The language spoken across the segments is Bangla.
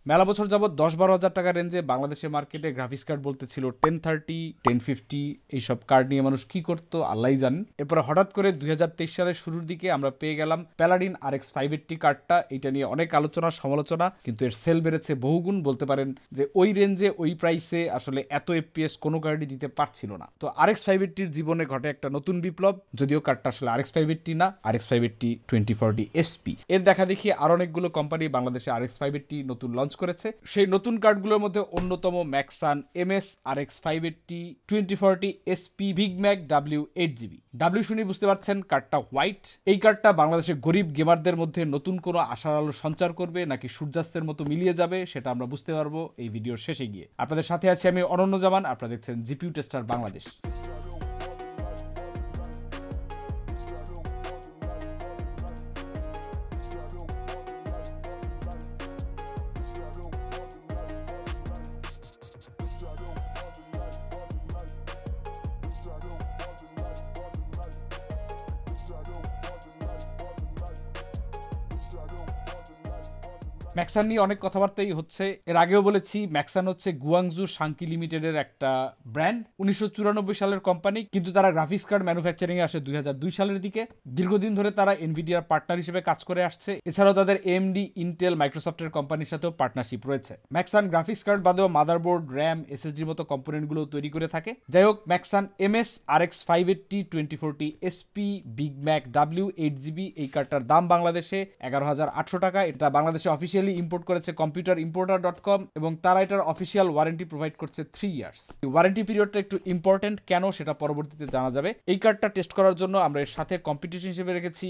মেলা বছর যাবত 10-12 হাজার টাকা রেঞ্জে বাংলাদেশের মার্কেটে গ্রাফিক্স কার্ড বলতে ছিল 1030, 1050 এইসব কার্ড নিয়ে মানুষ কি করতো আল্লাহই জানেন। এরপরে হঠাৎ করে 2023 সালের শুরুর দিকে আমরা পেয়ে গেলাম প্যালাডিন RX 580 কার্ডটা। এটা নিয়ে অনেক আলোচনা সমালোচনা, কিন্তু এর সেল বেড়েছে বহুগুণ। বলতে পারেন যে ওই রেঞ্জে ওই প্রাইসে আসলে এত FPS কোনো কার্ডই দিতে পারছিল না। তো RX 580 জীবনে ঘটে একটা নতুন বিপ্লব, যদিও কার্ডটা আসলে RX 580 না, RX 580 2040 SP। এর দেখা দেখি আর অনেকগুলো কোম্পানি বাংলাদেশে RX 580 নতুন লঞ্চ করেছে। সেই নতুন কার্ডগুলোর মধ্যে অন্যতম ম্যাক্সান MS RX 580 2040 SP big Mac W8GB। W শুনে বুঝতে পারছেন কার্ডটা হোয়াইট। এই কার্ডটা বাংলাদেশের গরিব গেমারদের মধ্যে নতুন কোনো আশার আলো সঞ্চার করবে নাকি সূর্যাস্তের মতো মিলিয়ে যাবে সেটা আমরা বুঝতে পারবো এই ভিডিওর শেষে গিয়ে। আপনাদের সাথে আছি আমি অনন্য জামান, আপনারা দেখছেন জিপিইউ টেস্টার বাংলাদেশ। ম্যাক্সান নিয়ে অনেক কথাবার্তাই হচ্ছে। এর আগেও বলেছি ম্যাক্সান হচ্ছে গুয়াংজু শাংকি লিমিটেডের একটা ব্র্যান্ড। 1994 সালের কোম্পানি, কিন্তু তারা গ্রাফিক্স কার্ড ম্যানুফ্যাকচারিং এ আসে 2002 সালের দিকে। দীর্ঘদিন ধরে তারা এনভিডিয়ার পার্টনার হিসেবে কাজ করে আসছে। এছাড়াও তাদের AMD, ইন্টেল, মাইক্রোসফটের কোম্পানির সাথেও পার্টনারশিপ রয়েছে। ম্যাক্সান গ্রাফিক্স কার্ড বাদেও মাদারবোর্ড, র্যাম, SSDর মতো কম্পোনেন্টগুলো তৈরি করে থাকে। যাই হোক, ম্যাক্সান MS RX 580 2040 SP big Mac W8GB এই কার্ডটার দাম বাংলাদেশে 11,800 টাকা। এটা বাংলাদেশে অফিসিয়াল ইম্পোর্ট করেছে computerimporter.com এবং তারা এটার অফিসিয়াল ওয়ারেন্টি প্রোভাইড করছে 3 ইয়ার্স। ওয়ারেন্টি পিরিয়ডটা একটু ইম্পর্টেন্ট কেন সেটা পরবর্তীতে জানা যাবে। এই কার্ডটা টেস্ট করার জন্য আমরা এর সাথে কম্পিটিশন হিসেবে রেখেছি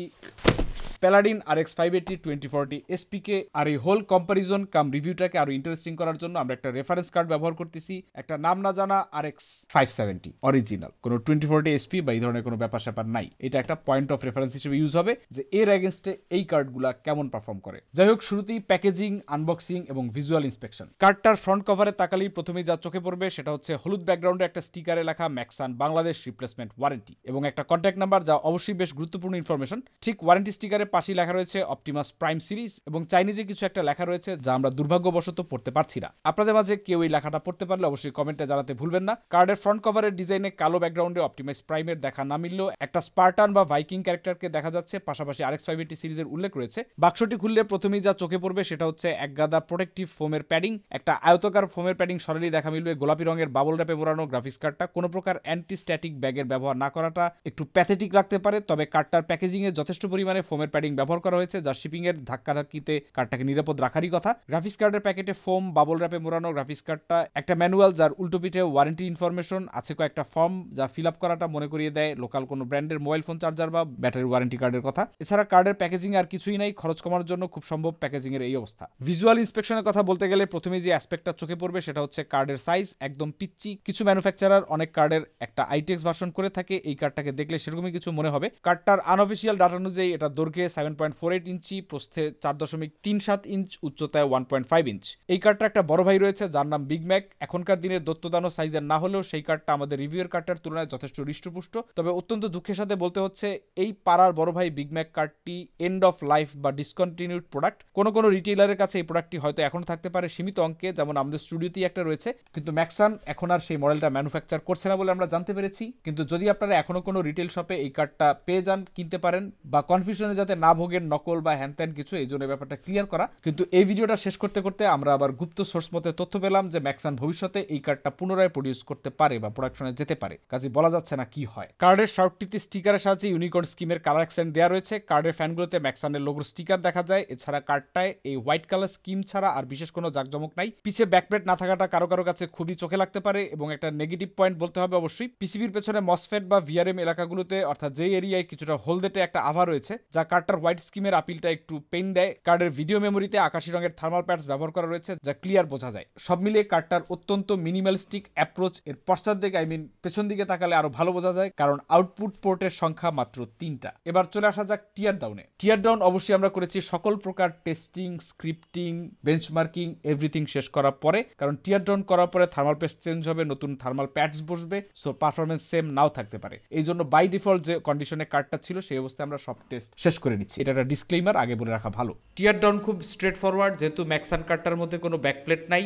প্যালাডিন RX 580 2040 SP কে। আর এই হোল কম্পারিজন কাম রিভিউটাকে আরো ইন্টারেস্টিং করার জন্য আমরা একটা রেফারেন্স কার্ড ব্যবহার করতেছি, একটা নাম না জানা RX 570 অরিজিনাল। কোনো 2040 SP বা এই ধরনের কোনো ব্যাপার স্যাপার নাই। এটা একটা পয়েন্ট অফ রেফারেন্স হিসেবে ইউজ হবে যে এর এগেনস্টে এই কার্ডগুলা কেমন পারফর্ম করে। যাই হোক, শুরুতেই প্যাকেজিং, আনবক্সিং এবং ভিজুয়াল ইন্সপেকশন। কার্ডটার ফ্রন্ট কভারে তাকালেই প্রথমেই যা চোখে পড়বে সেটা হচ্ছে হলুদ ব্যাকগ্রাউন্ডে একটা স্টিকারে লেখা ম্যাক্সান বাংলাদেশ রিপ্লেসমেন্ট ওয়ারেন্টি এবং একটা কন্ট্যাক্ট নাম্বার, যা অবশ্যই বেশ গুরুত্বপূর্ণ ইনফরমেশন। ঠিক ওয়ারেন্টি স্টিকারের পাশেই লেখা রয়েছে অপটিমাস প্রাইম সিরিজ এবং চাইনিজে কিছু একটা লেখা রয়েছে যা আমরা দুর্ভাগ্যবশত পড়তে পারছি না। আপনাদের মাঝে কেউ এই লেখাটা পড়তে পারলে অবশ্যই কমেন্টে জানাতে ভুলবেন না। কার্ডের ফ্রন্ট কভারের ডিজাইনে কালো ব্যাকগ্রাউন্ডে অপটিমাস প্রাইমের দেখা না মিললেও একটা স্পার্টান বা ভাইকিং ক্যারেক্টারকে দেখা যাচ্ছে, পাশাপাশি RX 580 সিরিজের উল্লেখ রয়েছে। বাক্সটি খুললে প্রথমেই যা চোখে পড়বে সেটা হচ্ছে এক গাদা প্রোটেক্টিভ ফোমের প্যাডিং। একটা আয়তাকার ফোমের প্যাডিং সরালেই দেখা মিলবে গোলাপি রঙের বাবল র্যাপে মোড়ানো গ্রাফিক্স কার্ডটা। কোনো প্রকার অ্যান্টি স্ট্যাটিক ব্যাগের ব্যবহার না করাটা একটু প্যাথেটিক লাগতে পারে, তবে কার্ডটার প্যাকেজিং এ যথেষ্ট পরিমাণে ফোমের প্যাডিং ব্যবহার করা হয়েছে, যা শিপিং এর ধাক্কাধাক্কিতে কার্ডটাকে নিরাপদ রাখারই কথা। গ্রাফিক্স কার্ডের প্যাকেটে ফোম বাবল র্যাপে মোড়ানো গ্রাফিক্স কার্ডটা, একটা ম্যানুয়াল যার উল্টো পিঠে ওয়ারেন্টি ইনফরমেশন আছে, কয়েকটা ফর্ম যা ফিল আপ করাটা মনে করিয়ে দেয় লোকাল কোনো ব্র্যান্ডের মোবাইল ফোন চার্জার বা ব্যাটারি ওয়ারেন্টি কার্ডের কথা। এছাড়া কার্ডের প্যাকেজিং আর কিছুই নাই, খরচ কমানোর জন্য খুব সম্ভব প্যাকেজিং এর এই অবস্থা। ভিজুয়াল ইন্সপেকশনের কথা বলতে গেলে প্রথমে যে অ্যাসপেক্টটা চোখে পড়বে সেটা হচ্ছে কার্ডের সাইজ একদম পিচ্চি। কিছু ম্যানুফ্যাকচারার অনেক কার্ডের একটা আইটেক্স ভার্সন করে থাকে, এই কার্ডটাকে দেখলে সেরকমই কিছু মনে হবে। কার্ডটার আনঅফিসিয়াল ডাটা অনুযায়ী এটা দৈর্ঘ্যে 7.48 ইঞ্চি, প্রস্থে 4.37 ইঞ্চ, উচ্চতায় 1.5 ইঞ্চ। এই কার্ডটা একটা বড় ভাই রয়েছে যার নাম বিগ ম্যাক। এখনকার দিনের দত্তদানো সাইজের না হলেও সেই কার্ডটা আমাদের রিভিউয়ের কার্ডটার তুলনায় যথেষ্ট হৃষ্টপুষ্ট। তবে অত্যন্ত দুঃখের সাথে বলতে হচ্ছে এই পাড়ার বড় ভাই বিগ ম্যাক কার্ডটি এন্ড অফ লাইফ বা ডিসকন্টিনিউড প্রোডাক্ট। কোনো রিটেইলারের কাছে এই প্রোডাক্টটি হয়তো এখন থাকতে পারে সীমিত অঙ্কে, যেমন আমাদের স্টুডিওতেই একটা রয়েছে, কিন্তু ম্যাক্সান এখন আর সেই মডেলটা ম্যানুফ্যাকচার করছে না বলে আমরা জানতে পেরেছি। কিন্তু যদি আপনারা এখনো কোনো রিটেল শপে এই কার্ডটা পেয়ে যান, কিনতে পারেন, বা কনফিউশনে যাতে না ভোগেন নকল বা হ্যান কিছু, এই জন্য ব্যাপারটা ক্লিয়ার করা। কিন্তু এই ভিডিওটা শেষ করতে করতে আমরা আবার গুপ্ত সোর্স মতে তথ্য পেলাম যে ম্যাক্সান ভবিষ্যতে এই কার্ডটা পুনরায় প্রডিউস করতে পারে বা প্রোডাকশনে যেতে পারে, কাজে বলা যাচ্ছে না কি হয়। কার্ডের শার্টটিতে স্টিকারের সাহায্যে ইউনিকর্ন স্কিমের কালার অ্যাকসেন্ট দেওয়া রয়েছে। কার্ডের ফ্যানগুলোতে ম্যাক্সানের লোগোর স্টিকার দেখা যায়। এছাড়া কার্ডটায় এই হোয়াইট কালার স্কিম ছাড়া আর বিশেষ কোনো জাকজমক নাই। পিছে ব্যাকপ্লেট না থাকাটা কারো কারো কাছে খুবই চোখে লাগতে পারে এবং একটা নেগেটিভ পয়েন্ট বলতে হবে অবশ্যই। পিসিবির পেছনে মসফেট বা VRM এলাকাগুলোতে, অর্থাৎ যে এরিয়ায় কিছুটা হোলদেটে একটা আভা রয়েছে, যা কার্ডটার হোয়াইট স্কিমের আপিলটা একটু পেইন দেয়। কার্ডের ভিডিও মেমোরিতে আকাশি রঙের থার্মাল প্যাডস ব্যবহার করা রয়েছে, যা ক্লিয়ার বোঝা যায়। সব মিলিয়ে কার্ডটার অত্যন্ত মিনিমালিস্টিক অ্যাপ্রোচ। এর পশ্চাৎ দিকে পেছন দিকে তাকালে আরো ভালো বোঝা যায়, কারণ আউটপুট পোর্টের সংখ্যা মাত্র 3টা। এবার চলে আসা যাক টিয়ার ডাউনে। টিয়ার ডাউন অবশ্যই আমরা করেছি সকল প্রকার টেস্টিং, স্ক্রিপ্টিং, বেঞ্চমার্কিং, এভরিথিং শেষ করার পরে, কারণ টিয়ার ডাউন করার পরে থার্মাল পেস্ট চেঞ্জ হবে, নতুন থার্মাল প্যাডস বসবে, সো পারফরমেন্স সেম নাও থাকতে পারে। এই জন্য বাই ডিফল্ট যে কন্ডিশনে কার্ডটা ছিল সেই অবস্থায় আমরা সব টেস্ট শেষ করে করে নিচ্ছি, এটা একটা ডিসক্লেইমার আগে বলে রাখা ভালো। টিয়ার ডাউন খুব স্ট্রেট ফরওয়ার্ড, যেহেতু ম্যাক্সান কার্ডটার মধ্যে কোনো ব্যাকপ্লেট নাই।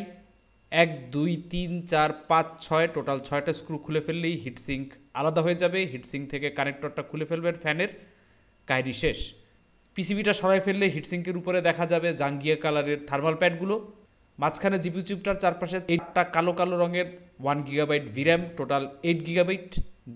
1 2 3 4 5 6 টোটাল 6টা স্ক্রু খুলে ফেললেই হিটসিঙ্ক আলাদা হয়ে যাবে। হিটসিঙ্ক থেকে কানেক্টরটা খুলে ফেলবেন ফ্যানের, কাহিনী শেষ। পিসিবিটা সরাই ফেললে হিটসিঙ্কের উপরে দেখা যাবে জাঙ্গিয়া কালারের থার্মাল প্যাডগুলো। মাঝখানে জিপিইউ চিপটার চারপাশে 8টা কালো কালো রঙের 1 GB ভির্যাম, টোটাল 8 GB।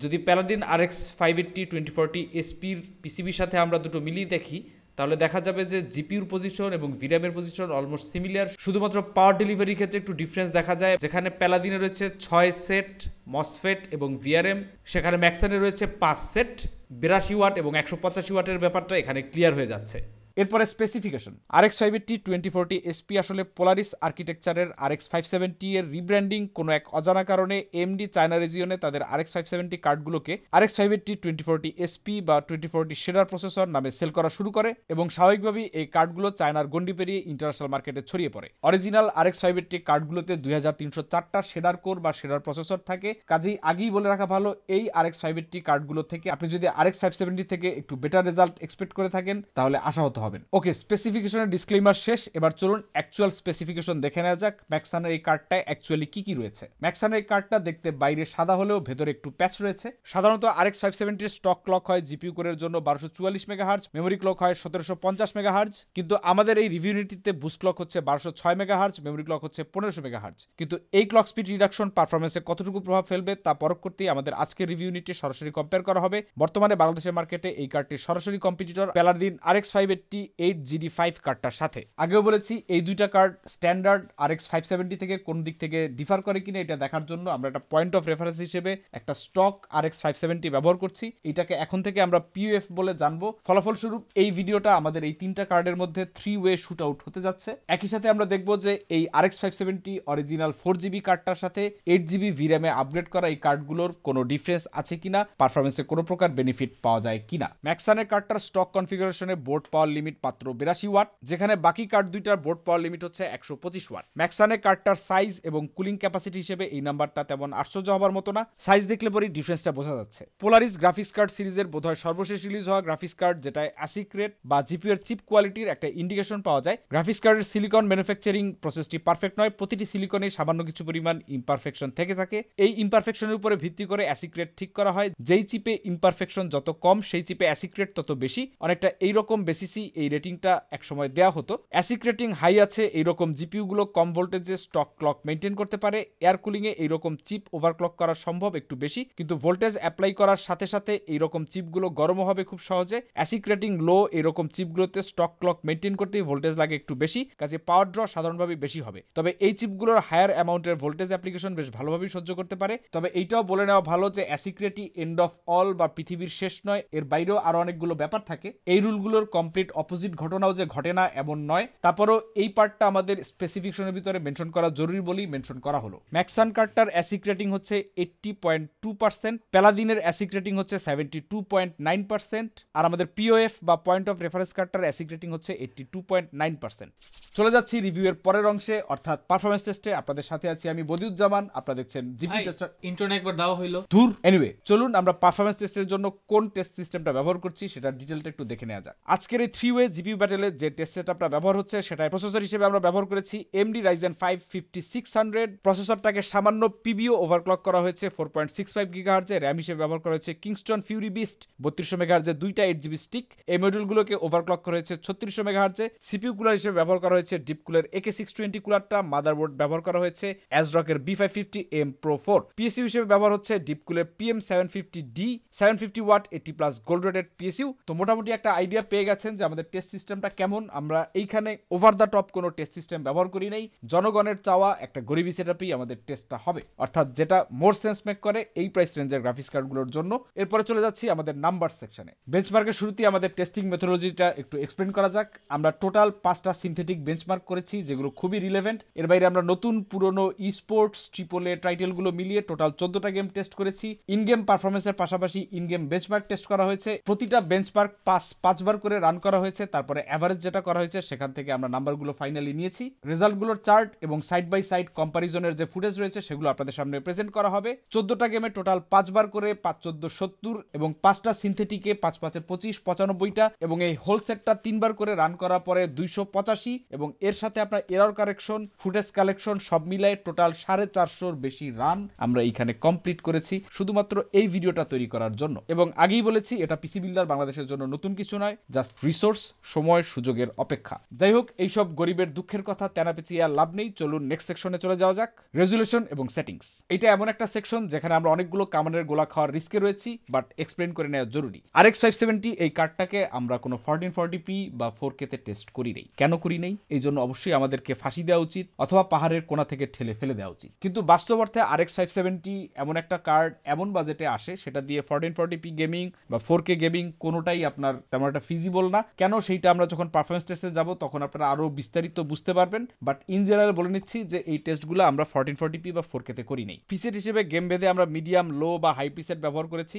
যদি প্যালাডিন RX 580 2040 SPর পিসিবির সাথে আমরা দুটো মিলিয়ে দেখি, তাহলে দেখা যাবে যে জিপিইউর পজিশন এবং ভির্যামের পজিশন অলমোস্ট সিমিলার। শুধুমাত্র পাওয়ার ডেলিভারির ক্ষেত্রে একটু ডিফারেন্স দেখা যায়। যেখানে প্যালাডিনে রয়েছে 6 সেট মসফেট এবং ভিআরএম, সেখানে ম্যাক্সানে রয়েছে 5 সেট 82 ওয়াট এবং 185 ওয়াটের ব্যাপারটা এখানে ক্লিয়ার হয়ে যাচ্ছে। এরপরে স্পেসিফিকেশন, RX 580 2040 SP আসলে পোলারিস আর্কিটেকচারের RX 570 এর রিব্র্যান্ডিং কোনো এক অজানা কারণে AMD চায়না রিজিয়নে তাদের RX 570 কার্ডগুলোকে RX 580 2040 SP বা 2040 শেডার প্রসেসর নামে সেল করা শুরু করে এবং স্বাভাবিকভাবেই এই কার্ডগুলো চায়নার গন্ডি পেরিয়ে ইন্টারন্যাশনাল মার্কেটে ছড়িয়ে পড়ে। অরিজিনাল RX 580 কার্ডগুলোতে 2304টা শেডার কোর বা শেডার প্রসেসর থাকে। কাজেই আগেই বলে রাখা ভালো, এই RX 580 কার্ডগুলো থেকে আপনি যদি RX 570 থেকে একটু বেটার রেজাল্ট এক্সপেক্ট করে থাকেন তাহলে আশাহত হবেন। ওকে, স্পেসিফিকেশনের ডিসক্লেইমার শেষ, এবার চলুন অ্যাকচুয়াল স্পেসিফিকেশন দেখে নেওয়া যাক ম্যাক্সানের এই কার্ডটায় অ্যাকচুয়ালি কি কি রয়েছে। ম্যাক্সানের এই কার্ডটা দেখতে বাইরে সাদা হলেও ভেতরে একটু প্যাচ রয়েছে। সাধারণত RX 570 স্টক ক্লক হয় জিপিইউ কোরের জন্য 1244 মেগাহার্জ, মেমোরি ক্লক হয় 1750 মেগাহার্জ, কিন্তু আমাদের এই রিভিউ ইউনিটিতে বুস্ট ক্লক হচ্ছে 1206 মেগাহার্জ, মেমোরি ক্লক হচ্ছে 1500 মেগাহার্জ। কিন্তু এই ক্লক স্পিড রিডাকশন পারফরমেন্সে কতটুকু প্রভাব ফেলবে তা পরখ করতেই আমাদের আজকের রিভিউ ইউনিটে সরাসরি কম্পেয়ার করা হবে। বর্তমানে বাংলাদেশের মার্কেটে এই কার্ডটির সরাসরি কম্পিটিটর প্যালাডিন RX 580 8GD5 কার্ডটার সাথে। আগেও বলেছি এই দুইটা কার্ড স্ট্যান্ডার্ড RX 570 থেকে কোন দিক থেকে ডিফার করে কিনা এটা দেখার জন্য আমরা একটা পয়েন্ট অফ রেফারেন্স হিসেবে একটা স্টক RX 570 ব্যবহার করছি। এটাকে এখন থেকে আমরা PUF বলে জানবো। ফলাফলস্বরূপ এই ভিডিওটা আমাদের এই তিনটা কার্ডের মধ্যে 3-ওয়ে শুট আউট হতে যাচ্ছে। একই সাথে আমরা দেখব যে এই RX 570 অরিজিনাল 4GB কার্ডটার সাথে 8GB ভির্যামে আপগ্রেড করা এই কার্ডগুলোর কোনো ডিফারেন্স আছে কিনা, পারফরমেন্সে কোনো প্রকার বেনিফিট পাওয়া যায় কিনা। ম্যাক্সানের কার্ডটার স্টক কনফিগারেশনে বোর্ড পাওয়ার লিমিট মাত্র 82 ওয়াট, যেখানে বাকি কার্ড দুইটার বোর্ড পাওয়ার লিমিট হচ্ছে 125 ওয়াট। ম্যাক্সানের কার্ডটার সাইজ এবং কুলিং ক্যাপাসিটি হিসেবে এই নাম্বারটা তেমন আশ্চর্য হবার মতো না। সাইজ দেখলে পরেই ডিফারেন্সটা বোঝা যাচ্ছে। পোলারিস গ্রাফিক্স কার্ড সিরিজের বোধহয় সর্বশেষ রিলিজ হওয়া গ্রাফিক্স কার্ড, যেটায় অ্যাসিক রেট বা জিপিইউ এর চিপ কোয়ালিটির একটা ইন্ডিকেশন পাওয়া যায়। গ্রাফিক্স কার্ডের সিলিকন ম্যানুফ্যাকচারিং প্রসেসটি পারফেক্ট নয়, প্রতিটি সিলিকনে সামান্য কিছু পরিমাণ ইমপারফেকশন থেকে থাকে। এই ইমপারফেকশনের উপরে ভিত্তি করে অ্যাসিক রেট ঠিক করা হয়। যেই চিপে ইমপারফেকশন যত কম সেই চিপে অ্যাসিক রেট তত বেশি। অনেকটা এইরকম বেসিসই এই রেটিংটা একসময় দেওয়া হতো। অ্যাসিক রেটিং হাই আছে এইরকম জিপিইউ গুলো কম ভোল্টেজে স্টক ক্লক মেনটেন করতে পারে। এয়ার কুলিং এ এইরকম চিপ ওভারক্লক করা সম্ভব একটু বেশি, কিন্তু ভোল্টেজ অ্যাপ্লাই করার সাথে সাথে এইরকম চিপগুলো গরমও হবে খুব সহজে। অ্যাসিক রেটিং লো এইরকম চিপগুলোতে স্টক ক্লক মেনটেন করতে ভোল্টেজ লাগে একটু বেশি, কাজে পাওয়ার ড্র সাধারণভাবে বেশি হবে। তবে এই চিপগুলোর হায়ার অ্যামাউন্টের ভোল্টেজ অ্যাপ্লিকেশন বেশ ভালোভাবেই সহ্য করতে পারে। তবে এইটাও বলে নেওয়া ভালো যে অ্যাসিক রেটই এন্ড অফ অল বা পৃথিবীর শেষ নয়, এর বাইরেও আরো অনেকগুলো ব্যাপার থাকে। এই রুলগুলোর কমপ্লিট অপোজিট ঘটনাও যে ঘটে না এমন নয়। তারপরও এই পার্টটা আমাদের স্পেসিফিকেশনের ভিতরে মেনশন করা জরুরি বলেই মেনশন করা হলো। ম্যাক্সান কার্ডটার অ্যাসিক রেটিং হচ্ছে 80.2%, প্যালাডিনের অ্যাসিক রেটিং হচ্ছে 72.9%, আর আমাদের POF বা পয়েন্ট অফ রেফারেন্স কার্ডটার অ্যাসিক রেটিং হচ্ছে 82.9%। চলে যাচ্ছি রিভিউয়ের পরের অংশে, অর্থাৎ পারফরম্যান্স টেস্টে। আপনাদের সাথে আছি আমি বদিউজ্জামান, আপনারা দেখছেন জিপি টেস্টার। ইন্ট্রো একবার দেওয়া হইলো দূর। এনিওয়ে, চলুন আমরা পারফরম্যান্স টেস্টের জন্য কোন টেস্ট সিস্টেমটা ব্যবহার করছি সেটার ডিটেলটা একটু দেখে নেওয়া যাক। আজকের এই 3-ওয়ে জিপিইউ ব্যাটেলে যে টেস্ট সেটআপটা ব্যবহার হচ্ছে সেটার প্রসেসর হিসেবে আমরা ব্যবহার করেছি AMD Ryzen 5 5600। প্রসেসরটাকে সামান্য PBO ওভারক্লক করা হয়েছে 4.65 GHz এ। র‍্যাম হিসেবে ব্যবহার করা হয়েছে Kingston Fury Beast 3200 MHz এর দুইটা 8GB স্টিক। এই মডিউলগুলোকে ওভারক্লক করা হয়েছে 3600 MHz এ। CPU কুলার হিসেবে ব্যবহার করা হয়েছে ডিপকুলের AK620 কুলারটা। মাদারবোর্ড ব্যবহার করা হয়েছে ASRock এর B550M Pro 4। PSU হিসেবে ব্যবহার হচ্ছে ডিপকুলের PM750D 750 watt 80+ gold rated PSU। তো মোটামুটি একটা আইডিয়া পেয়ে গেছেন যে আমাদের টেস্ট সিস্টেমটা কেমন। আমরা এইখানে ওভার দ্য টপ কোনো টেস্ট সিস্টেম ব্যবহার করি নাই। জনগণের চাওয়া একটা গরিবি সেটআপই আমাদের টেস্টটা হবে, অর্থাৎ যেটা মোর সেন্স মেক করে এই প্রাইস রেঞ্জের গ্রাফিক্স কার্ডগুলোর জন্য। এরপরে চলে যাচ্ছি আমাদের নাম্বার সেকশনে। বেঞ্চমার্কের শুরুতেই আমাদের টেস্টিং মেথোডলজিটা একটু এক্সপ্লেন করা যাক। আমরা টোটাল 5টা সিনথেটিক বেঞ্চমার্ক করেছি যেগুলো খুবই রিলেভেন্ট। এর বাইরে আমরা নতুন পুরনো স্পোর্টস ট্রিপল এ টাইটেলগুলো মিলিয়ে টোটাল 14টা গেম টেস্ট করেছি। ইন গেম পারফরমেন্সের পাশাপাশি ইন গেম বেঞ্চমার্ক টেস্ট করা হয়েছে। প্রতিটা বেঞ্চমার্ক 5 বার করে রান করা হয়েছে, তারপরে অ্যাভারেজ যেটা করা হয়েছে সেখান থেকে আমরা নাম্বারগুলো ফাইনালি নিয়েছি। রেজাল্টগুলোর চার্ট এবং সাইড বাই সাইড কম্পারিজনের যে ফুটেজ রয়েছে সেগুলো আপনাদের সামনে প্রেজেন্ট করা হবে। 14টা গেমে টোটাল 5 বার করে 5 14 70 এবং 5টা সিনথেটিকে 5 5 25 95টা এবং এই হোল সেটটা 3 বার করে রান করার পরে 285 এবং এর সাথে আপনার এরর কারেকশন, ফুটেজ কালেকশন সব মিলায় টোটাল 450 বেশি রান আমরা এইখানে কমপ্লিট করেছি শুধুমাত্র এই ভিডিওটা তৈরি করার জন্য। এবং আগেই বলেছি এটা পিসি বিল্ডার বাংলাদেশের জন্য নতুন কিছু নয়, জাস্ট রিসোর্স, সময়, সুযোগের অপেক্ষা। যাই হোক, এইসব গরিবের দুঃখের কথা তেনা পেঁচিয়ে আর লাভ নেই, চলুন নেক্সট সেকশনে চলে যাওয়া যাক, রেজুলেশন এবং সেটিংস। এটা এমন একটা সেকশন যেখানে আমরা অনেকগুলো কামানের গোলা খাওয়ার রিস্কে রয়েছি, বাট এক্সপ্লেন করে নেওয়া জরুরি। RX 570 এই কার্ডটাকে আমরা কোনো 1440p বা 4K তে টেস্ট করি নেই। কেন করি নেই? এই জন্য অবশ্যই আমাদেরকে ফাঁসি দেওয়া উচিত অথবা পাহাড়ের কোণা থেকে ঠেলে ফেলে দেওয়া উচিত। কিন্তু বাস্তব অর্থে RX 570 এমন একটা কার্ড এমন বাজেটে আসে সেটা দিয়ে 1440p গেমিং বা 4K গেমিং কোনোটাই আপনার তেমন একটা ফিজিবল না। কেন সেইটা আমরা যখন পারফরমেন্স টেস্টে যাব তখন আপনারা আরো বিস্তারিত বুঝতে পারবেন। বাট ইন জেনারেল বলে নিচ্ছি যে এই টেস্টগুলো আমরা 1440p বা 4K তে করি নেই। পিসেট হিসেবে গেম ভেদে আমরা মিডিয়াম, লো বা হাই পিসেট ব্যবহার করেছি।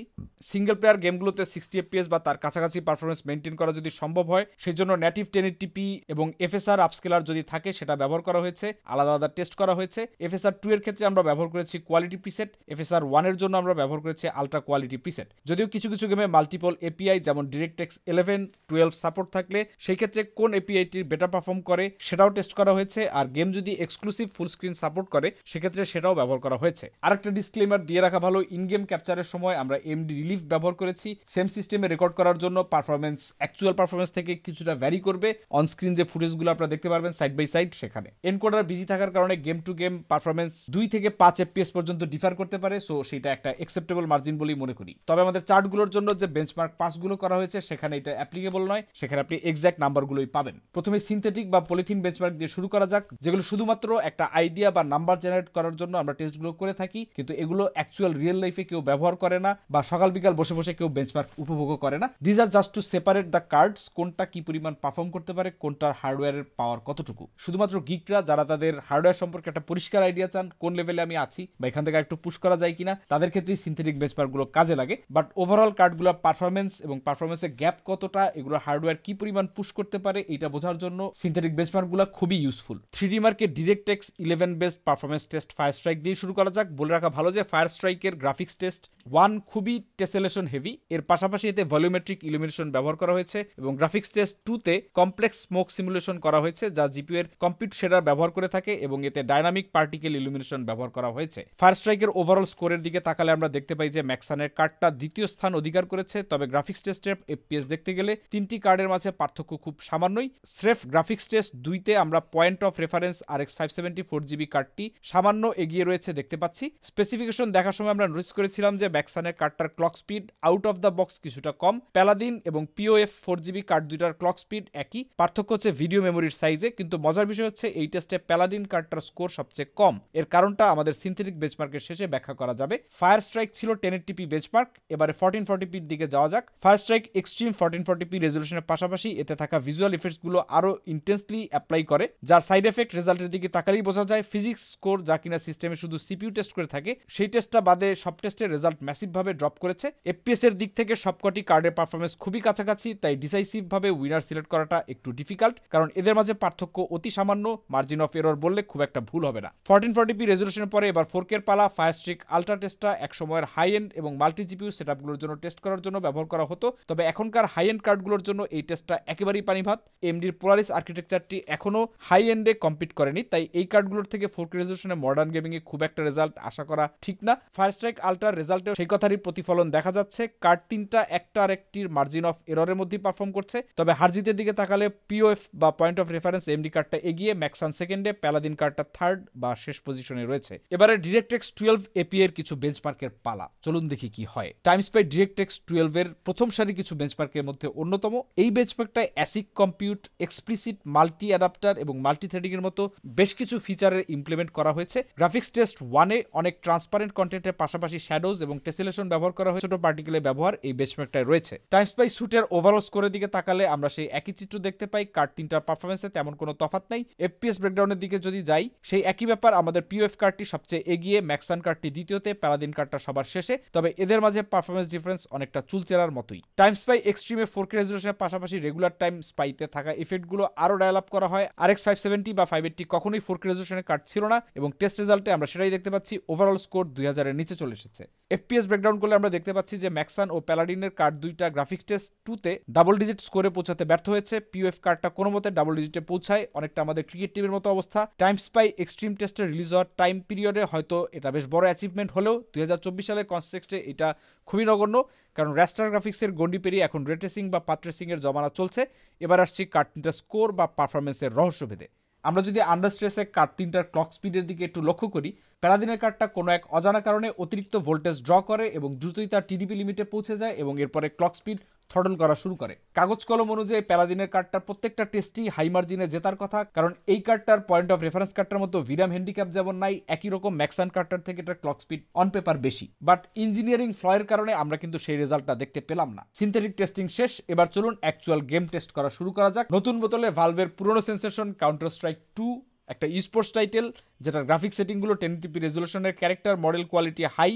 সিঙ্গেল প্লেয়ার গেমগুলোতে 60 fps বা তার কাছাকাছি পারফরমেন্স মেনটেন করা যদি সম্ভব হয় সেই জন্য নেটিভ 1080p এবং FSR আপস্কেলার যদি থাকে সেটা ব্যবহার করা হয়েছে, আলাদা আলাদা টেস্ট করা হয়েছে। FSR 2 এর ক্ষেত্রে আমরা ব্যবহার করেছি কোয়ালিটি প্রিসেট, FSR 1 এর জন্য আমরা ব্যবহার করেছি আলট্রা কোয়ালিটি প্রিসেট। যদিও কিছু কিছু গেমে মাল্টিপল API যেমন DirectX 11, 12 সাপোর্ট থাকলে সেই ক্ষেত্রে কোন API-টির বেটার পারফর্ম করে সেটাও টেস্ট করা হয়েছে। আর গেম যদি এক্সক্লুসিভ ফুল স্ক্রিন সাপোর্ট করে সেক্ষেত্রে সেটাও ব্যবহার করা হয়েছে। আরেকটা ডিসক্লেমার দিয়ে রাখা ভালো, ইন গেম ক্যাপচারের সময় আমরা AMD রিলিফ ব্যবহার করেছি সেম সিস্টেমে রেকর্ড করার জন্য। পারফরমেন্স অ্যাকচুয়াল পারফরমেন্স থেকে কিছুটা ভ্যারি করবে। অন স্ক্রিন যে ফুটেজগুলো আপনারা দেখতে পারবেন সাইড বাই সাইড সেখানে এনকোডার বিজি থাকার কারণে গেম টু গেম পারফরমেন্স 2 থেকে 5 FPS পর্যন্ত ডিফার করতে পারে। সো সেটা একটা অ্যাকসেপ্টেবল মার্জিন বলেই মনে করি। তবে আমাদের চার্টগুলোর জন্য যে বেঞ্চমার্ক পাসগুলো করা হয়েছে সেখানে এটা অ্যাপ্লিকেবল নয়, সেখানে আপনি এক্সাক্ট নাম্বারগুলোই পাবেন। প্রথমে সিনথেটিক বা পলিথিন বেঞ্চমার্ক দিয়ে শুরু করা যাক, যেগুলো শুধুমাত্র একটা আইডিয়া বা নাম্বার জেনারেট করার জন্য আমরা টেস্টগুলো করে থাকি, কিন্তু এগুলো অ্যাকচুয়াল রিয়েল লাইফে কেউ ব্যবহার করে না বা সকাল বিকাল বসে বসে কেউ বেঞ্চমার্ক উপভোগ করে না। This are just to separate the cards, কোনটা কি পরিমাণ পারফর্ম করতে পারে, কোনটার হার্ডওয়্যারের পাওয়ার কতটুকু। শুধুমাত্র গিকরা যারা তাদের হার্ডওয়্যার সম্পর্কে একটা পরিষ্কার আইডিয়া চান, কোন লেভেলে আমি আছি বা এখান থেকে একটু পুশ করা যায় কিনা, তাদের ক্ষেত্রেই সিনথেটিক বেঞ্চমার্কগুলো কাজে লাগে। বাট ওভারঅল কার্ডগুলোর পারফরমেন্স এবং পারফরমেন্সের গ্যাপ কতটা, এগুলো হার্ডওয়্যার কি পরিমাণ পুশ করতে পারে এটা বোঝার জন্য সিনথেটিক বেঞ্চমার্কগুলো খুবই ইউজফুল। 3D মার্কের DirectX 11 based performance test fire strike দিয়ে শুরু করা যাক। বলে রাখা ভালো যে ফায়ার স্ট্রাইকের গ্রাফিক্স টেস্ট 1 খুবই টেসেলেশন হেভি, এর পাশাপাশি এতে ভলিউমেট্রিক ইলুমিনেশন ব্যবহার করা হয়েছে এবং গ্রাফিক্স টেস্ট 2 তে কমপ্লেক্স স্মোক সিমুলেশন করা হয়েছে যা জিপিইউ এর কম্পিউট শেডার ব্যবহার করে থাকে এবং এতে ডাইনামিক পার্টিকেল ইলুমিনেশন ব্যবহার করা হয়েছে। ফায়ার স্ট্রাইকের ওভারঅল স্কোরের দিকে তাকালে আমরা দেখতে পাই যে ম্যাক্সানের কার্ডটা দ্বিতীয় স্থান অধিকার করেছে। তবে গ্রাফিক্স টেস্টের FPS দেখতে গেলে তিনটি কার্ডের মাঝে পার্থক্য খুব সামান্যই। স্রেফ গ্রাফিক্স টেস্ট 2 তে আমরা point of reference RX 570 4GB কার্ডটি সামান্য এগিয়ে রয়েছে দেখতে পাচ্ছি। স্পেসিফিকেশন দেখার সময় আমরা নোটিস করেছিলাম যে ম্যাক্সানের কার্ডটার clock speed out of the box কিছুটা কম। প্যালাদিন এবং POF 4GB কার্ড দুইটার ক্লক স্পিড একই, পার্থক্য হচ্ছে ভিডিও মেমোরির সাইজে। কিন্তু মজার বিষয় হচ্ছে এই টেস্টে প্যালাদিন কার্ডটার স্কোর সবচেয়ে কম। এর কারণটা আমাদের সিনথেটিক বেঞ্চমার্কের শেষে ব্যাখ্যা করা যাবে। ফায়ার স্ট্রাইক ছিল 1080p বেঞ্চমার্ক, এবারে 1440p এর দিকে যাওয়া যাক। ফায়ার স্ট্রাইক এক্সট্রিম 1440p রেজলিউশনের পাশাপাশি এতে থাকা ভিজুয়াল ইফেক্টস গুলো আরো ইন্টেন্সলি অ্যাপ্লাই করে, যার সাইড এফেক্ট রেজাল্টের দিকে তাকালেই বোঝা যায়। ফিজিক্স স্কোর যা কিনা সিস্টেমে শুধু CPU টেস্ট করে থাকে, সেই টেস্টটা বাদে সব টেস্টের রেজাল্ট ম্যাসিভ ভাবে ড্রপ করেছে। FPS এর দিক থেকে সবকটি কার্ডের পারফরমেন্স খুবই কাছাকাছি, তাই ডিসাইসিভ ভাবে উইনার সিলেক্ট করাটা একটু ডিফিকাল্ট, কারণ এদের মাঝে পার্থক্য অতি সামান্য। মার্জিন অফ এরর বললে খুব একটা ভুল হবে না। 1440p রেজলিউশনের পরে এবার 4K এর পালা। ফায়ার স্ট্রাইক আলট্রা টেস্টটা এক সময়ের হাই এন্ড এবং মাল্টি জিপিইউ সেটআপগুলোর জন্য টেস্ট করার জন্য ব্যবহার করা হতো, তবে এখনকার হাই এন্ড কার্ডগুলোর জন্য এই টেস্টটা একেবারেই পানি ভাত। AMDর পোলারিস আর্কিটেকচারটি এখনো হাই এন্ডে কম্পিট করেনি, তাই এই কার্ডগুলোর থেকে 4K রেজলিউশনে মডার্ন গেমিং এ খুব একটা রেজাল্ট আশা করা ঠিক না। ফায়ার স্ট্রাইক আলট্রার রেজাল্টে সেই কথারই প্রতিফলন দেখা যাচ্ছে। কার্ড তিনটা একটা আরেকটির মার্জিন অফ এররের মধ্যেই পারফর্ম করছে, তবে হারজিতের দিকে তাকালে POF বা পয়েন্ট অফ রেফারেন্স AMD কার্ডটা এগিয়ে, ম্যাক্সান সেকেন্ডে, প্যালাদিন কার্ডটা থার্ড বা শেষ পজিশনে রয়েছে। এবারে DirectX 12 API এর কিছু বেঞ্চমার্কের পালা, চলুন দেখি কি হয়। টাইমস্পাই DirectX 12 এর প্রথম সারি কিছু বেঞ্চমার্কের মধ্যে অন্যতম। এই বেঞ্চমার্কটায় অ্যাসিক কম্পিউট, এক্সপ্লিসিট মাল্টি অ্যাডাপ্টার এবং মাল্টি থ্রেডিং এর মতো বেশ কিছু ফিচারের ইমপ্লিমেন্ট করা হয়েছে। গ্রাফিক্স টেস্ট 1 এ অনেক ট্রান্সপারেন্ট কন্টেন্টের পাশাপাশি শ্যাডোজ এবং টেসেলেশন ব্যবহার করা হয়েছে, ছোট পার্টিকেলের ব্যবহার এই বেঞ্চমার্কটায় রয়েছে। টাইমস্পাই স্যুটের ওভারঅল স্কোরের দিকে তাকালে আমরা সেই একই চিত্র দেখতে পাই। কার্ড তিনটার পারফরমেন্সে তেমন কোনো তফাৎ নাই। FPS ব্রেকডাউনের দিকে যদি যাই, সেই একই ব্যাপার। আমাদের POF কার্ডটি সবচেয়ে এগিয়ে, ম্যাক্সান কার্ডটি দ্বিতীয়তে, প্যালাদিন কার্ডটা সবার শেষে, তবে এদের মাঝে পারফরমেন্স ডিফারেন্স অনেকটা চুলচেরার মতোই। টাইমস্পাই এক্সট্রিমে 4K রেজলিউশনের পাশাপাশি পাশাপাশি রেগুলার টাইম স্পাইতে থাকা ইফেক্টগুলো আরও ডায়াল আপ করা হয়। RX 570 বা 580 কখনোই 4K রেজোলিউশনের কার্ড ছিল না এবং টেস্ট রেজাল্টে আমরা সেটাই দেখতে পাচ্ছি। ওভারঅল স্কোর 2000-এর নিচে চলে এসেছে। FPS ব্রেকডাউন করলে আমরা দেখতে পাচ্ছি যে ম্যাক্সান ও প্যালাডিনের কার্ড দুইটা গ্রাফিক্স টেস্ট 2তে ডাবল ডিজিট স্কোরে পৌঁছাতে ব্যর্থ হয়েছে। POF কার্ডটা কোনো মতে ডাবল ডিজিটে পৌঁছায়, অনেকটা আমাদের ক্রিকেট টিমের মতো অবস্থা। টাইম স্পাই এক্সট্রিম টেস্টে রিলিজ হওয়ার টাইম পিরিয়ডে হয়তো এটা বেশ বড় অ্যাচিভমেন্ট হলেও 2024 সালের কনটেক্সটে এটা খুবই নগণ্য, কারণ র্যাস্টার গ্রাফিক্সের গন্ডি পেরিয়ে এখন রে ট্রেসিং বা পাথ ট্রেসিংয়ের জমানা চলছে। এবার আসছি কার্ড তিনটার স্কোর বা পারফরমেন্সের রহস্যভেদে। আমরা যদি আন্ডার স্ট্রেসে কার্ড তিনটার ক্লক স্পিডের দিকে একটু লক্ষ্য করি, প্যালাদিনের কার্ডটা কোনো এক অজানা কারণে অতিরিক্ত ভোল্টেজ ড্র করে এবং দ্রুতই তার টিডিপি লিমিটে পৌঁছে যায় এবং এরপরে ক্লক স্পিড থ্রটল করা শুরু করে। কাগজ কলম অনুযায়ী প্যালাদিনের কার্ডটার প্রত্যেকটা টেস্টই হাই মার্জিনে জেতার কথা, কারণ এই কার্ডটার পয়েন্ট অফ রেফারেন্স কার্ডটার মতো ভিরাম হ্যান্ডিক্যাপ যেমন নাই, একই রকম ম্যাক্সান কার্ডটার থেকে এটার ক্লক স্পিড অন পেপার বেশি। বাট ইঞ্জিনিয়ারিং ফ্লয়ের কারণে আমরা কিন্তু সেই রেজাল্টটা দেখতে পেলাম না। সিনথেটিক টেস্টিং শেষ, এবার চলুন অ্যাকচুয়াল গেম টেস্ট করা শুরু করা যাক। নতুন বোতলে ভালভের পুরনো সেন্সেশন কাউন্টার স্ট্রাইক 2, একটা স্পোর্টস টাইটেল যেটার গ্রাফিক সেটিংগুলো 1080p রেজলিউশনের, ক্যারেক্টার মডেল কোয়ালিটি হাই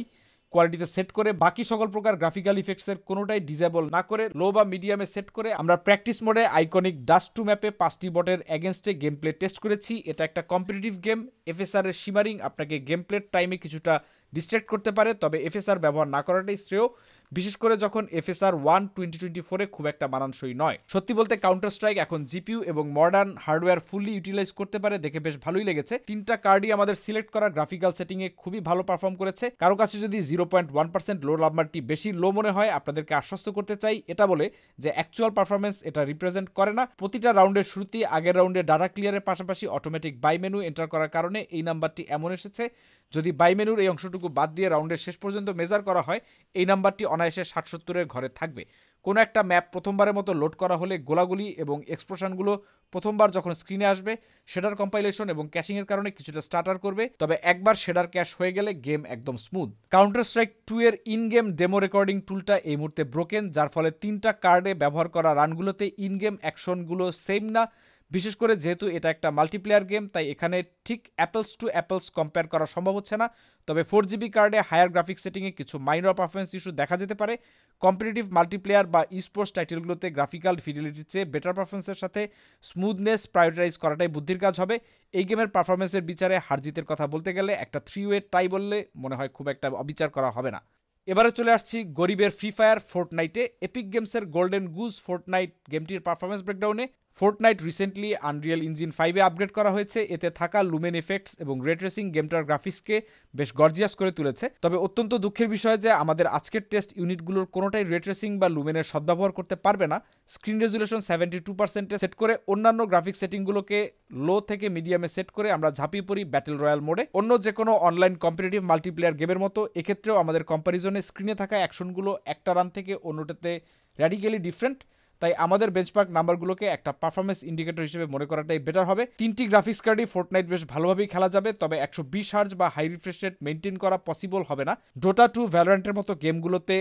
কোয়ালিটিতে সেট করে, বাকি সকল প্রকার গ্রাফিক্যাল ইফেক্টসের কোনোটাই ডিজেবল না করে লো বা মিডিয়ামে সেট করে আমরা প্র্যাকটিস মোডে আইকনিক ডাস্ট 2 ম্যাপে 5টি বটের এগেনস্টে গেম প্লে টেস্ট করেছি। এটা একটা কম্পিটিটিভ গেম। FSR এর শিমারিং আপনাকে গেম প্লের টাইমে কিছুটা ডিস্ট্র্যাক্ট করতে পারে, তবে FSR ব্যবহার না করাটাই শ্রেয়, বিশেষ করে যখন FSR 1 2024-এ খুব একটা মানানসই নয়। সত্যি বলতে কাউন্টার স্ট্রাইক এখন জিপিইউ এবং মডার্ন হার্ডওয়্যার ফুললি ইউটিলাইজ করতে পারে, দেখে বেশ ভালোই লেগেছে। তিনটা কার্ডই আমাদের সিলেক্ট করা গ্রাফিক্যাল সেটিংয়ে খুবই ভালো পারফর্ম করেছে। কারো কাছে যদি 0.1% লো নাম্বারটি বেশি লো মনে হয়, আপনাদেরকে আশ্বস্ত করতে চাই এটা বলে যে অ্যাকচুয়াল পারফরমেন্স এটা রিপ্রেজেন্ট করে না। প্রতিটা রাউন্ডের শুরুতেই আগের রাউন্ডে ডাটা ক্লিয়ারের পাশাপাশি অটোমেটিক বাই মেনু এন্টার করার কারণে এই নাম্বারটি এমন এসেছে। যদি বাই মেনুর এই অংশটুকু বাদ দিয়ে রাউন্ডের শেষ পর্যন্ত মেজার করা হয়, এই নাম্বারটি অনায়াসে 60-70-এর ঘরে থাকবে। কোনো একটা ম্যাপ প্রথমবারের মতো লোড করা হলে গোলাগুলি এবং এক্সপ্লোশনগুলো প্রথমবার যখন স্ক্রিনে আসবে, শেডার কম্পাইলেশন এবং ক্যাশিংয়ের কারণে কিছুটা স্টার্টার করবে, তবে একবার শেডার ক্যাশ হয়ে গেলে গেম একদম স্মুথ। কাউন্টার স্ট্রাইক 2 এর ইন গেম ডেমো রেকর্ডিং টুলটা এই মুহূর্তে ব্রোকেন, যার ফলে তিনটা কার্ডে ব্যবহার করা রানগুলোতে ইন গেম অ্যাকশনগুলো সেম না। বিশেষ করে যেহেতু এটা একটা মাল্টিপ্লেয়ার গেম, তাই এখানে ঠিক অ্যাপেলস টু অ্যাপেলস কম্পেয়ার করা সম্ভব হচ্ছে না। তবে 4GB কার্ডে হায়ার গ্রাফিক সেটিংয়ে কিছু মাইনর পারফরমেন্স ইস্যু দেখা যেতে পারে। কম্পিটিটিভ মাল্টিপ্লেয়ার বা স্পোর্টস টাইটেলগুলোতে গ্রাফিক্যাল ফিডেলিটির চেয়ে বেটার পারফরমেন্সের সাথে স্মুথনেস প্রায়োরিটাইজ করাটাই বুদ্ধির কাজ হবে। এই গেমের পারফরমেন্সের বিচারে হারজিতের কথা বলতে গেলে একটা 3-ওয়ে টাই বললে মনে হয় খুব একটা অবিচার করা হবে না। এবারে চলে আসছি গরিবের ফ্রি ফায়ার ফোর্টনাইটে। এপিক গেমসের গোল্ডেন গুজ ফোর্টনাইট গেমটির পারফরমেন্স ব্রেকডাউনে। ফোর্টনাইট রিসেন্টলি আনরিয়েল ইঞ্জিন 5-এ আপগ্রেড করা হয়েছে। এতে থাকা লুমেন এফেক্টস এবং রে ট্রেসিং গেমটার গ্রাফিক্সকে বেশ গর্জিয়াস করে তুলেছে। তবে অত্যন্ত দুঃখের বিষয় যে আমাদের আজকের টেস্ট ইউনিটগুলোর কোনোটাই রে ট্রেসিং বা লুমেনের সদ্ব্যবহার করতে পারবে না। স্ক্রিন রেজুলেশন 72%-এ সেট করে অন্যান্য গ্রাফিক সেটিংগুলোকে লো থেকে মিডিয়ামে সেট করে আমরা ঝাঁপিয়ে পড়ি ব্যাটেল রয়্যাল মোডে। অন্য যে কোনো অনলাইন কম্পিটিটিভ মাল্টিপ্লেয়ার গেমের মতো এক্ষেত্রেও আমাদের কম্প্যারিজনে স্ক্রিনে থাকা অ্যাকশনগুলো একটা রান থেকে অন্যটাতে র্যাডিক্যালি ডিফারেন্ট, তাই আমাদের বেঞ্চমার্ক নাম্বারগুলোকে একটা পারফরমেন্স ইন্ডিকেটর হিসেবে মনে করাটাই বেটার হবে। তিনটি গ্রাফিক্স কার্ডই ফোর্টনাইট বেশ ভালোভাবেই খেলা যাবে, তবে 120 হার্জ বা হাই রিফ্রেশ রেট মেনটেন করা পসিবল হবে না। ডোটা 2 ভ্যালোরেন্টের মতো গেমগুলোতে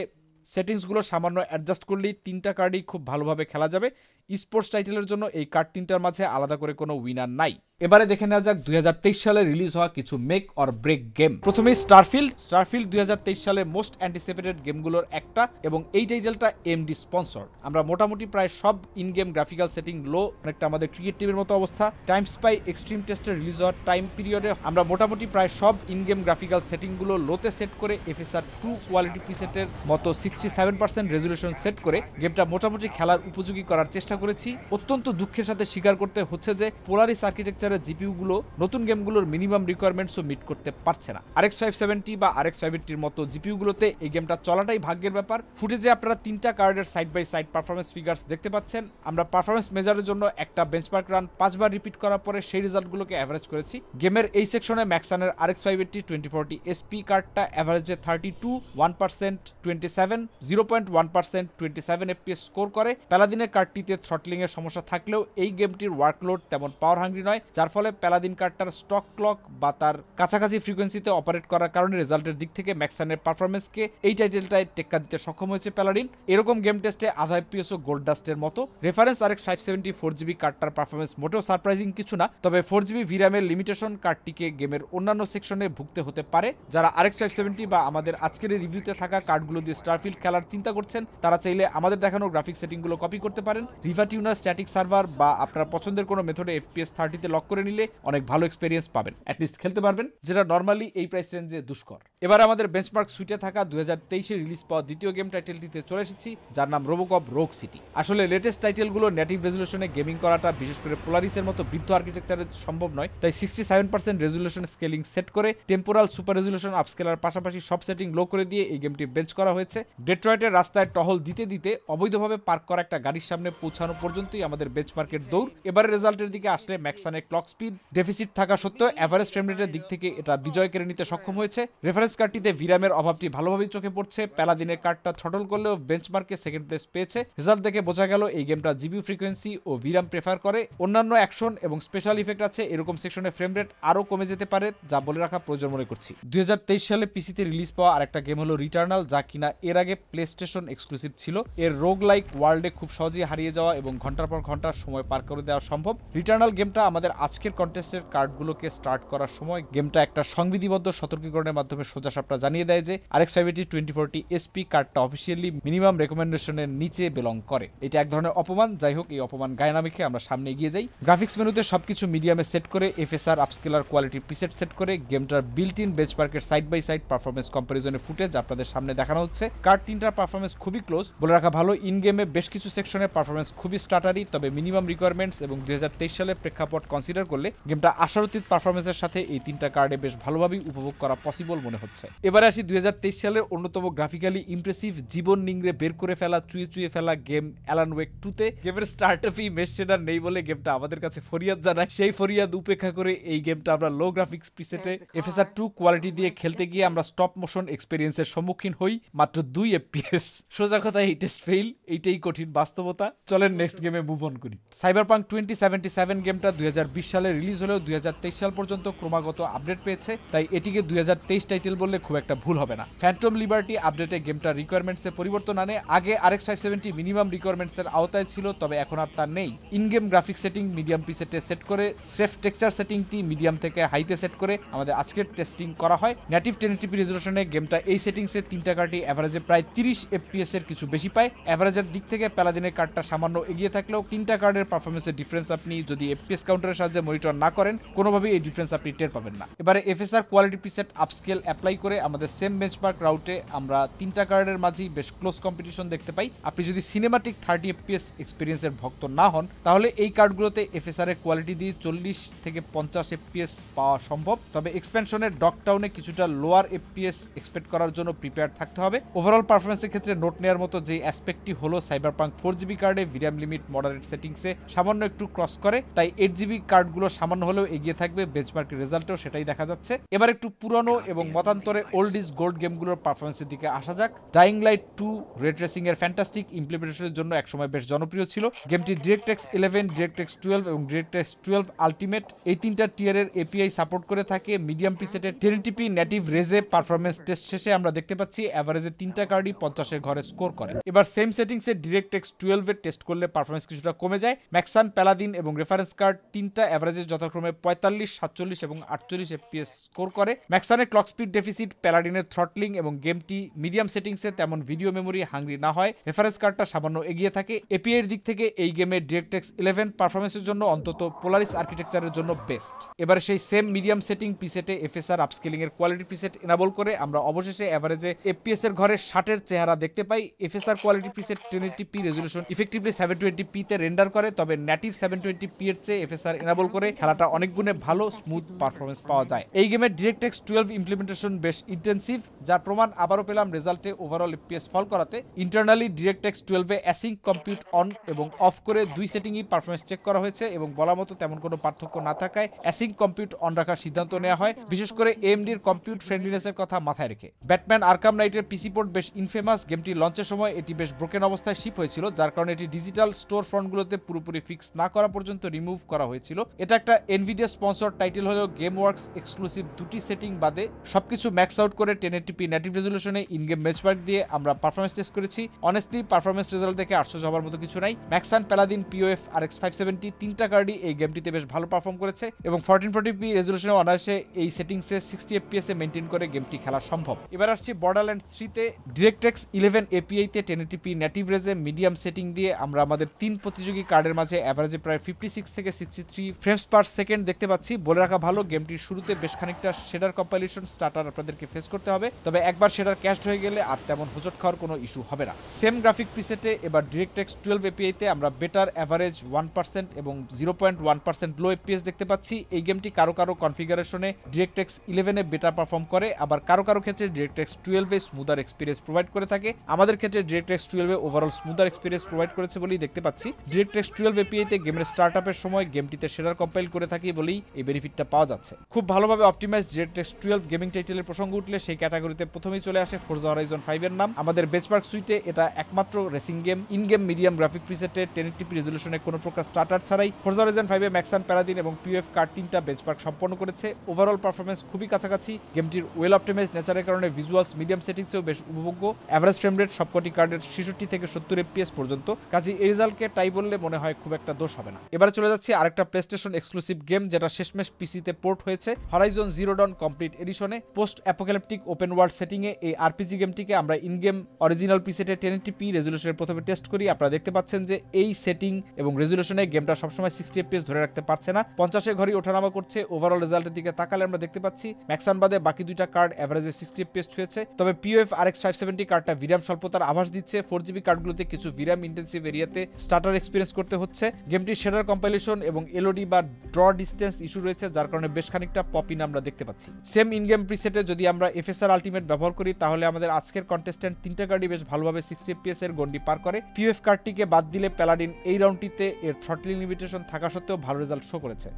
সেটিংসগুলো সামান্য অ্যাডজাস্ট করলেই তিনটা কার্ডই খুব ভালোভাবে খেলা যাবে। স্পোর্টস টাইটেলের জন্য এই কার্ড তিনটার মাঝে আলাদা করে কোনো উইনার নাই। এবারে দেখে নেওয়া যাক 2023 সালে রিলিজ হওয়া কিছু মেক অর ব্রেক গেম। প্রথমেই স্টারফিল্ড 2023 সালে মোস্ট অ্যান্টিসিপেটেড গেমগুলোর একটা এবং এই টাইটেলটা AMD স্পন্সর্ড। আমরা মোটামুটি প্রায় সব ইন গেম গ্রাফিক্যাল সেটিং লো, অনেকটা আমাদের ক্রিকেট টিমের মতো অবস্থা। টাইম স্পাই এক্সট্রিম টেস্টে রিলিজ হওয়ার টাইম পিরিয়ডে আমরা মোটামুটি প্রায় সব ইন গেম গ্রাফিক্যাল সেটিংগুলো লোতে সেট করে FSR 2 কোয়ালিটি প্রিসেটের মতো 67% রেজুলেশন সেট করে গেমটা মোটামুটি খেলার উপযোগী করার চেষ্টা করেছি। অত্যন্ত দুঃখের সাথে স্বীকার করতে হচ্ছে যে পোলারিস আর্কিটেকচারের জিপিইউ গুলো নতুন গেমগুলোর মিনিমাম রিকোয়ারমেন্টসও মিট করতে পারছে না। RX 570 বা RX 580-র মতো জিপিইউ গুলোতে এই গেমটা চলাটাই ভাগ্যের ব্যাপার। ফুটেজে আপনারা তিনটা কার্ডের side by side performance figures দেখতে পাচ্ছেন। আমরা পারফরমেন্স মেজারের জন্য একটা বেঞ্চমার্ক রান 5 বার রিপিট করার পরে সেই রেজাল্টগুলোকে অ্যাভারেজ করেছি। গেমের এই সেকশনে ম্যাক্সানের RX 580 2040 SP কার্ডটা অ্যাভারেজে 32, 1% 27, 0.1% 27 FPS স্কোর করে। প্যালাদিনের কার্ডটিতে থ্রটলিং এর সমস্যা থাকলেও এই গেমটির ওয়ার্কলোড তেমন পাওয়ার হাঙ্গ্রি নয়, যার ফলে প্যালাদিন কার্ডটার স্টক ক্লক বা তার কাছাকাছি ফ্রিকোয়েন্সিতে অপারেট করার কারণে রেজাল্টের দিক থেকে ম্যাক্সানের পারফরমেন্সকে এই টাইটেলটায় টেক্কা দিতে সক্ষম হয়েছে প্যালাডিন। এরকম গেম টেস্টে আধা FPS ও গোল্ড ডাস্টের মতো। রেফারেন্স RX 570 4GB কার্ডটার পারফরমেন্স মোটেও সারপ্রাইজিং কিছু না, তবে 4GB ভিরামের লিমিটেশন কার্ডটিকে গেমের অন্যান্য সেকশনে ভুগতে হতে পারে। যারা RX 570 বা আমাদের আজকের রিভিউতে থাকা কার্ডগুলো দিয়ে স্টারফিল্ড খেলার চিন্তা করছেন, তারা চাইলে আমাদের দেখানো গ্রাফিক সেটিংগুলো কপি করতে পারেন। নিভা টিউনার স্ট্যাটিক সার্ভার বা আপনার পছন্দের কোনো মেথডে FPS 30 তে লক করে নিলে অনেক ভালো এক্সপেরিয়েন্স পাবেন, অ্যাটলিস্ট খেলতে পারবেন, যেটা নর্মালি এই প্রাইস রেঞ্জে দুষ্কর। এবার আমাদের বেঞ্চমার্ক সুইটে থাকা 2023-এ রিলিজ পাওয়া দ্বিতীয় গেম টাইটেলটিতে চলে এসেছি, যার নাম রোবোকপ রোগ সিটি। আসলে লেটেস্ট টাইটেলগুলো নেটিভ রেজুলেশনে গেমিং করাটা, বিশেষ করে পোলারিসের মতো বৃদ্ধ আর্কিটেকচারে সম্ভব নয়, তাই 67% রেজুলেশন স্কেলিং সেট করে টেম্পোরাল সুপার রেজুলেশন আপস্কেলার পাশাপাশি সব সেটিং লো করে দিয়ে এই গেমটি বেঞ্চ করা হয়েছে। ডেট্রয়েটের রাস্তায় টহল দিতে দিতে অবৈধভাবে পার্ক করা একটা গাড়ির সামনে পৌঁছানো পর্যন্তই আমাদের বেঞ্চমার্কের দৌড়। এবারে রেজাল্টের দিকে আসলে ম্যাক্সানের ক্লক স্পিড ডেফিসিট থাকা সত্ত্বেও এভারেজ ফ্রেম রেটের দিক থেকে এটা বিজয় কেড়ে নিতে সক্ষম হয়েছে। রেফারেন্স কার্ডটিতে ভিরামের অভাবটি ভালোভাবেই চোখে পড়ছে। প্যালাদিনের কার্ডটা থ্রটল করলেও বেঞ্চমার্কে সেকেন্ড প্লেস পেয়েছে। রেজাল্ট দেখে বোঝা গেল এই গেমটা জিবি ফ্রিকোয়েন্সি ও ভিরাম প্রেফার করে। অন্যান্য অ্যাকশন এবং স্পেশাল ইফেক্ট আছে, এরকম সেকশনে ফ্রেম রেট আরও কমে যেতে পারে, যা বলে রাখা প্রয়োজন মনে করছি। 2023 সালে পিসিতে রিলিজ পাওয়া আরেকটা গেম হলো রিটার্নাল, যা কিনা এর আগে প্লে স্টেশন এক্সক্লুসিভ ছিল। এর রোগ লাইক ওয়ার্ল্ডে খুব সহজেই হারিয়ে যাওয়া এবং ঘন্টার পর ঘন্টা সময় পার করে দেওয়া সম্ভব। রিটার্নাল গেমটা আমাদের আজকের কন্টেস্টের কার্ডগুলোকে স্টার্ট করার সময় গেমটা একটা সংবিধিবদ্ধ সতর্কীকরণের মাধ্যমে সোজাসাপটা জানিয়ে দেয় যে RX 580 2040 SP কার্ডটা অফিসিয়ালি মিনিমাম রেকমেন্ডেশনের নিচে বিলং করে। এটা এক ধরনের অপমান। যাই হোক, এই অপমান গায়ে না মেখে আমরা সামনে এগিয়ে যাই। গ্রাফিক্স মেনুতে সবকিছু মিডিয়ামে সেট করে FSR upscaler quality preset set করে গেমটার বিল্ট ইন বেঞ্চমার্কের সাইড বাই সাইড পারফরমেন্স কম্পারিজনের ফুটেজ আপনাদের সামনে দেখানো হচ্ছে। কার্ড তিনটার পারফরমেন্স খুবই ক্লোজ, বলে রাখা ভালো। ইন গেমে বেশ কিছু সেকশনের পারফরমেন্স খুবই স্টার্টারি, তবে মিনিমাম রিকোয়ারমেন্টস এবং 2023 সালের প্রেক্ষাপট কনসিডার করলে গেমটা আশাতীত পারফরমেন্সের সাথে এই তিনটা কার্ডে বেশ ভালোভাবেই উপভোগ করা পসিবল মনে হচ্ছে। এবারে আসি 2023 সালের অন্যতম গ্রাফিক্যালি ইমপ্রেসিভ, জীবন নিংড়ে বের করে ফেলা, চুয়ে ফেলা গেম অ্যালান ওয়েক 2-তে। গেমের স্টার্টআপই মেশ শেডার নেই বলে গেমটা আমাদের কাছে ফরিয়াদ জানায়। সেই ফরিয়াদ উপেক্ষা করে এই গেমটা আমরা লো গ্রাফিক্স প্রিসেটে FSR 2 কোয়ালিটি দিয়ে খেলতে গিয়ে আমরা স্টপ মোশন এক্সপেরিয়েন্সের সম্মুখীন হই মাত্র 2 FPS। সোজা কথা, এই টেস্ট ফেইল, এইটাই কঠিন বাস্তবতা। চলেন নেক্সট গেমে মুভ অন করি। সাইবারপাঙ্ক 2077 গেমটা 2020 সালে রিলিজ হলেও 2023 সাল পর্যন্ত ক্রমাগত আপডেট পেয়েছে, তাই এটিকে 2023 টাইটেল বললে খুব একটা ভুল হবে না। ফ্যান্টম লিবার্টি আপডেটে গেমটা রিকোয়ারমেন্টসে পরিবর্তন আনে। আগে RX 570 মিনিমাম রিকোয়ারমেন্টসের আওতায় ছিল, তবে এখন আর তা নেই। In game graphics setting medium প্রিসেটে সেট করে সেফ টেক্সচার সেটিংটি মিডিয়াম থেকে হাইতে সেট করে আমাদের আজকের টেস্টিং করা হয়। নেটিভ 1080p রেজোলিউশনে গেমটা এই সেটিংসে তিনটা কার্ডই এভারেজে প্রায় 30 FPS এর কিছু বেশি পায়। এভারেজের দিক থেকে প্যালাদিনের কার্ডটা সামান্য এগিয়ে থাকলেও তিনটা কার্ডের পারফরমেন্সের ডিফারেন্স আপনি যদি FPS কাউন্টারের সাহায্যে মনিটর না করেন, কোনোভাবেই এই ডিফারেন্স আপনি টের পাবেন না। এবারে FSR quality preset upscale apply করে আমাদের সেম বেঞ্চমার্ক রাউটে আমরা তিনটা কার্ডের মাঝেই বেশ ক্লোজ কম্পিটিশন দেখতে পাই। আপনি যদি সিনেমাটিক 30 FPS এক্সপিরিয়েন্সের ভক্ত না হন, তাহলে এই কার্ডগুলোতে FSR এর কোয়ালিটি দিয়ে 40 থেকে 50 FPS পাওয়া সম্ভব। তবে এক্সপেনশনের ডকটাউনে কিছুটা লোয়ার FPS এক্সপেক্ট করার জন্য প্রিপেয়ার থাকতে হবে। ওভারঅল পারফরমেন্সের ক্ষেত্রে নোট নেওয়ার মতো যে অ্যাসপেক্টটি হলো সাইবারপাঙ্ক 4GB কার্ডে ভিরাম লিমিট মডারেট সেটিংসে সামান্য একটু ক্রস করে, তাই 8GB কার্ডগুলো সামান্য হলেও এগিয়ে থাকবে। বেঞ্চমার্কের রেজাল্টেও সেটাই দেখা যাচ্ছে। এবার একটু পুরনো এবং মতান্তরে ওল্ড ইজ গোল্ড গেমগুলোর পারফরমেন্সের দিকে আসা যাক। ডাইং লাইট 2 রেড রেসিং এর ফ্যান্টাস্টিক ইমপ্লিমেন্টেশনের জন্য একসময় বেশ জনপ্রিয় ছিল। গেমটি DirectX 11, DirectX 12 এবং DirectX 12 আলটিমেট এই তিনটা টিয়ারের API সাপোর্ট করে থাকে। মিডিয়াম প্রিসেটের 1080p নেটিভ রেজে পারফরমেন্স টেস্ট শেষে আমরা দেখতে পাচ্ছি এভারেজে তিনটা কার্ডই 50 এর ঘরে স্কোর করে। এবার সেম সেটিংসে DirectX 12 এর টেস্ট করলে পারফরমেন্স কিছুটা কমে যায়। ম্যাক্সান, প্যালাদিন এবং রেফারেন্স কার্ড তিনটা এভারেজে যথাক্রমে 45, 47 এবং 48 FPS স্কোর করে। ম্যাক্সানের ক্লক স্পিড ডেফিসিট, প্যালাডিনের থ্রটলিং এবং গেমটি মিডিয়াম সেটিংসে তেমন ভিডিও মেমোরি হাংরি না হয় রেফারেন্স কার্ডটা সামান্য এগিয়ে থাকে। API এর দিক থেকে এই গেমে DirectX 11 পারফরমেন্সের জন্য অন্তত পোলারিস আর্কিটেকচারের জন্য বেস্ট। এবার সেই সেম মিডিয়াম সেটিং প্রিসেটে FSR আপস্কেলিং এর কোয়ালিটি প্রিসেট এনাবল করে আমরা অবশেষে এভারেজে FPS এর ঘরে 60 এর চেহারা দেখতে পাই। FSR quality preset 1080p resolution effectively 720p তে রেন্ডার করে, তবে নেটিভ 720p এর চেয়ে FSR এনাবল করে খেলাটা অনেক গুণে ভালো স্মুথ পারফরমেন্স পাওয়া যায়। এই গেমের DirectX 12 ইমপ্লিমেন্টেশন বেশ ইন্টেন্সিভ, যার প্রমাণ আবারও পেলাম রেজাল্টে ওভারঅল FPS ফল করাতে। Internally DirectX 12 A async compute on এবং অফ করে দুই সেটিংই পারফরমেন্স চেক করা হয়েছে এবং বলা মতো তেমন কোনো পার্থক্য না থাকায় অ্যাসিঙ্ক কম্পিউট অন রাখার সিদ্ধান্ত নেওয়া হয়, বিশেষ করে AMD এর কম্পিউট ফ্রেন্ডলিনেসের কথা মাথায় রেখে। ব্যাটম্যান আর্কাম নাইটের পিসি পোর্ট বেশ ইনফেমাস। গেমটি লঞ্চের সময় এটি বেশ ব্রোকেন অবস্থায় শিপ হয়েছিল, যার কারণে এটি ডিজিটাল স্টোর ফ্রন্টগুলোতে পুরোপুরি ফিক্স না করা পর্যন্ত রিমুভ করা হয়েছিল। এটা একটা এনভিডিয়া স্পন্সর টাইটেল হলেও গেম ওয়ার্কস এক্সক্লুসিভ দুটি সেটিং বাদে সবকিছু সবকিছু ম্যাক্স আউট করে 1080p নেটিভ রেজলিউশনে ইন গেম বেঞ্চমার্ক দিয়ে আমরা পারফরমেন্স টেস্ট করেছি। অনেস্টলি পারফরমেন্স রেজাল্ট দেখে আশ্চর্য হওয়ার মতো কিছু নাই। ম্যাক্সান, প্যালাদিন, পিওএফ, RX 570 তিনটা কার্ডই এই গেমটিতে বেশ ভালো পারফর্ম করেছে এবং 1440p রেজলিউশনে অনায়াসে এই সেটিংসে 60 fps এ মেইনটেইন করে গেমটি খেলা সম্ভব। এবার আসছি বর্ডারল্যান্ড 3 তে। DirectX 11 API তে 1080p নেটিভ রেজে মিডিয়াম সেটিং দিয়ে আমরা আমাদের তিন প্রতিযোগী কার্ডের মাঝে এভারেজে প্রায় 56 থেকে 63 ফ্রেমস পার সেকেন্ড দেখতে পাচ্ছি। বলে রাখা ভালো, গেমটির শুরুতে বেশ খানিকটা শেডার কম্পাইলেশন স্টার্টার আপনাদেরকে ফেস করতে হবে, তবে একবার শেডার ক্যাশড হয়ে গেলে আর তেমন হোঁচট খাওয়ার কোনো ইস্যু হবে না। সেম গ্রাফিক প্রিসেটে এবার DirectX 12 API তে আমরা বেটার এভারেজ 1% এবং 0.1% লো FPS দেখতে পাচ্ছি। এই গেমটি কারো কারো কনফিগারেশনে DirectX 11 এ বেটার পারফর্ম করে, আবার কারো কারো ক্ষেত্রে DirectX 12 এ স্মুদার এক্সপিরিয়েন্স প্রোভাইড করে থাকে। আমাদের ক্ষেত্রে DirectX 12 এ ওভারঅল স্মুদার এক্সপিরিয়েন্স প্রোভাইড করেছে বলেই দেখতে পাচ্ছি। DirectX 12 API তে গেমের স্টার্টআপের সময় গেমটিতে শেডার কম্পাইল করে থাকি বলেই এই বেনিফিটটা পাওয়া যাচ্ছে। খুব ভালোভাবে অপটিমাইজ DirectX 12 গেমিং টাইটেলের প্রসঙ্গ উঠলে সেই ক্যাটাগরিতে প্রথমেই চলে আসে Forza Horizon 5 এর নাম। আমাদের বেঞ্চমার্ক সুইটে এটা একমাত্র racing game. In game medium graphic প্রিসেটে 1080p রেজলিউশনে কোনো প্রকার স্টার্টার ছাড়াই Forza Horizon 5 এ ম্যাক্সান, প্যালাদিন এবং POF কার্ড তিনটা বেঞ্চমার্ক সম্পন্ন করেছে। ওভারঅল পারফরমেন্স খুবই কাছাকাছি। গেমটির ওয়েল অপটিমাইজ নেচারের কারণে ভিজুয়ালস মিডিয়াম সেটিংসেও বেশ উপভোগ্য। এভারেজ ফ্রেম রেট সবকটি কার্ডের 66 থেকে 70 fps পর্যন্ত। কাজে এই রেজাল্টকে টাই বললে মনে হয় খুব একটা দোষ হবে না। এবারে চলে যাচ্ছি আরেকটা প্লেস্টেশন এক্সক্লুসিভ গেম যেটা শেষমেশ পিসিতে পোর্ট হয়েছে, Horizon Zero Dawn কমপ্লিট এডিশনে। Post apocalyptic open world setting এ এই আরপিজি গেমটিকে আমরা ইন গেম অরিজিনাল পিসেটে 1080p রেজলিউশনের প্রথমে টেস্ট করি। আপনারা দেখতে পাচ্ছেন যে এই সেটিং এবং রেজলিউশনে গেমটা সবসময় 60 fps ধরে রাখতে পারছে না, 50 ঘড়ি ওঠানামা করছে। ওভারঅল রেজাল্টের দিকে তাকালে আমরা দেখতে পাচ্ছি ম্যাক্সান বাদে বাকি দুইটা কার্ড এভারেজে 60 fps ছুঁয়েছে, তবে POF RX 570 কার্ডটা ভিরাম স্বল্পতার আভাস দিচ্ছে। 4GB কার্ডগুলোতে কিছু ভিরাম ইন্টেন্সিভ এরিয়াতে স্টার্টার এক্সপিরিয়েন্স করতে হচ্ছে। গেমটির শেডার কম্পাইলেশন এবং এলওডি বা ড্র ডিস্টেন্স ইস্যু রয়েছে, যার কারণে বেশ খানিকটা পপিন আমরা দেখতে পাচ্ছি। সেম ইন গেম প্রিসেটে যদি আমরা FSR আলটিমেট ব্যবহার করি তাহলে আমাদের আজকের কন্টেস্ট্যান্ট তিনটা কার্ডই বেশ ভালোভাবে 60 fps এর গন্ডি পার করে। POF কার্ডটিকে বাদ দিলে প্যালাডিন এই রাউন্ডটিতে এর থ্রটলিং লিমিটেশন থাকা সত্ত্বেও ভালো রেজাল্ট শো করেছে।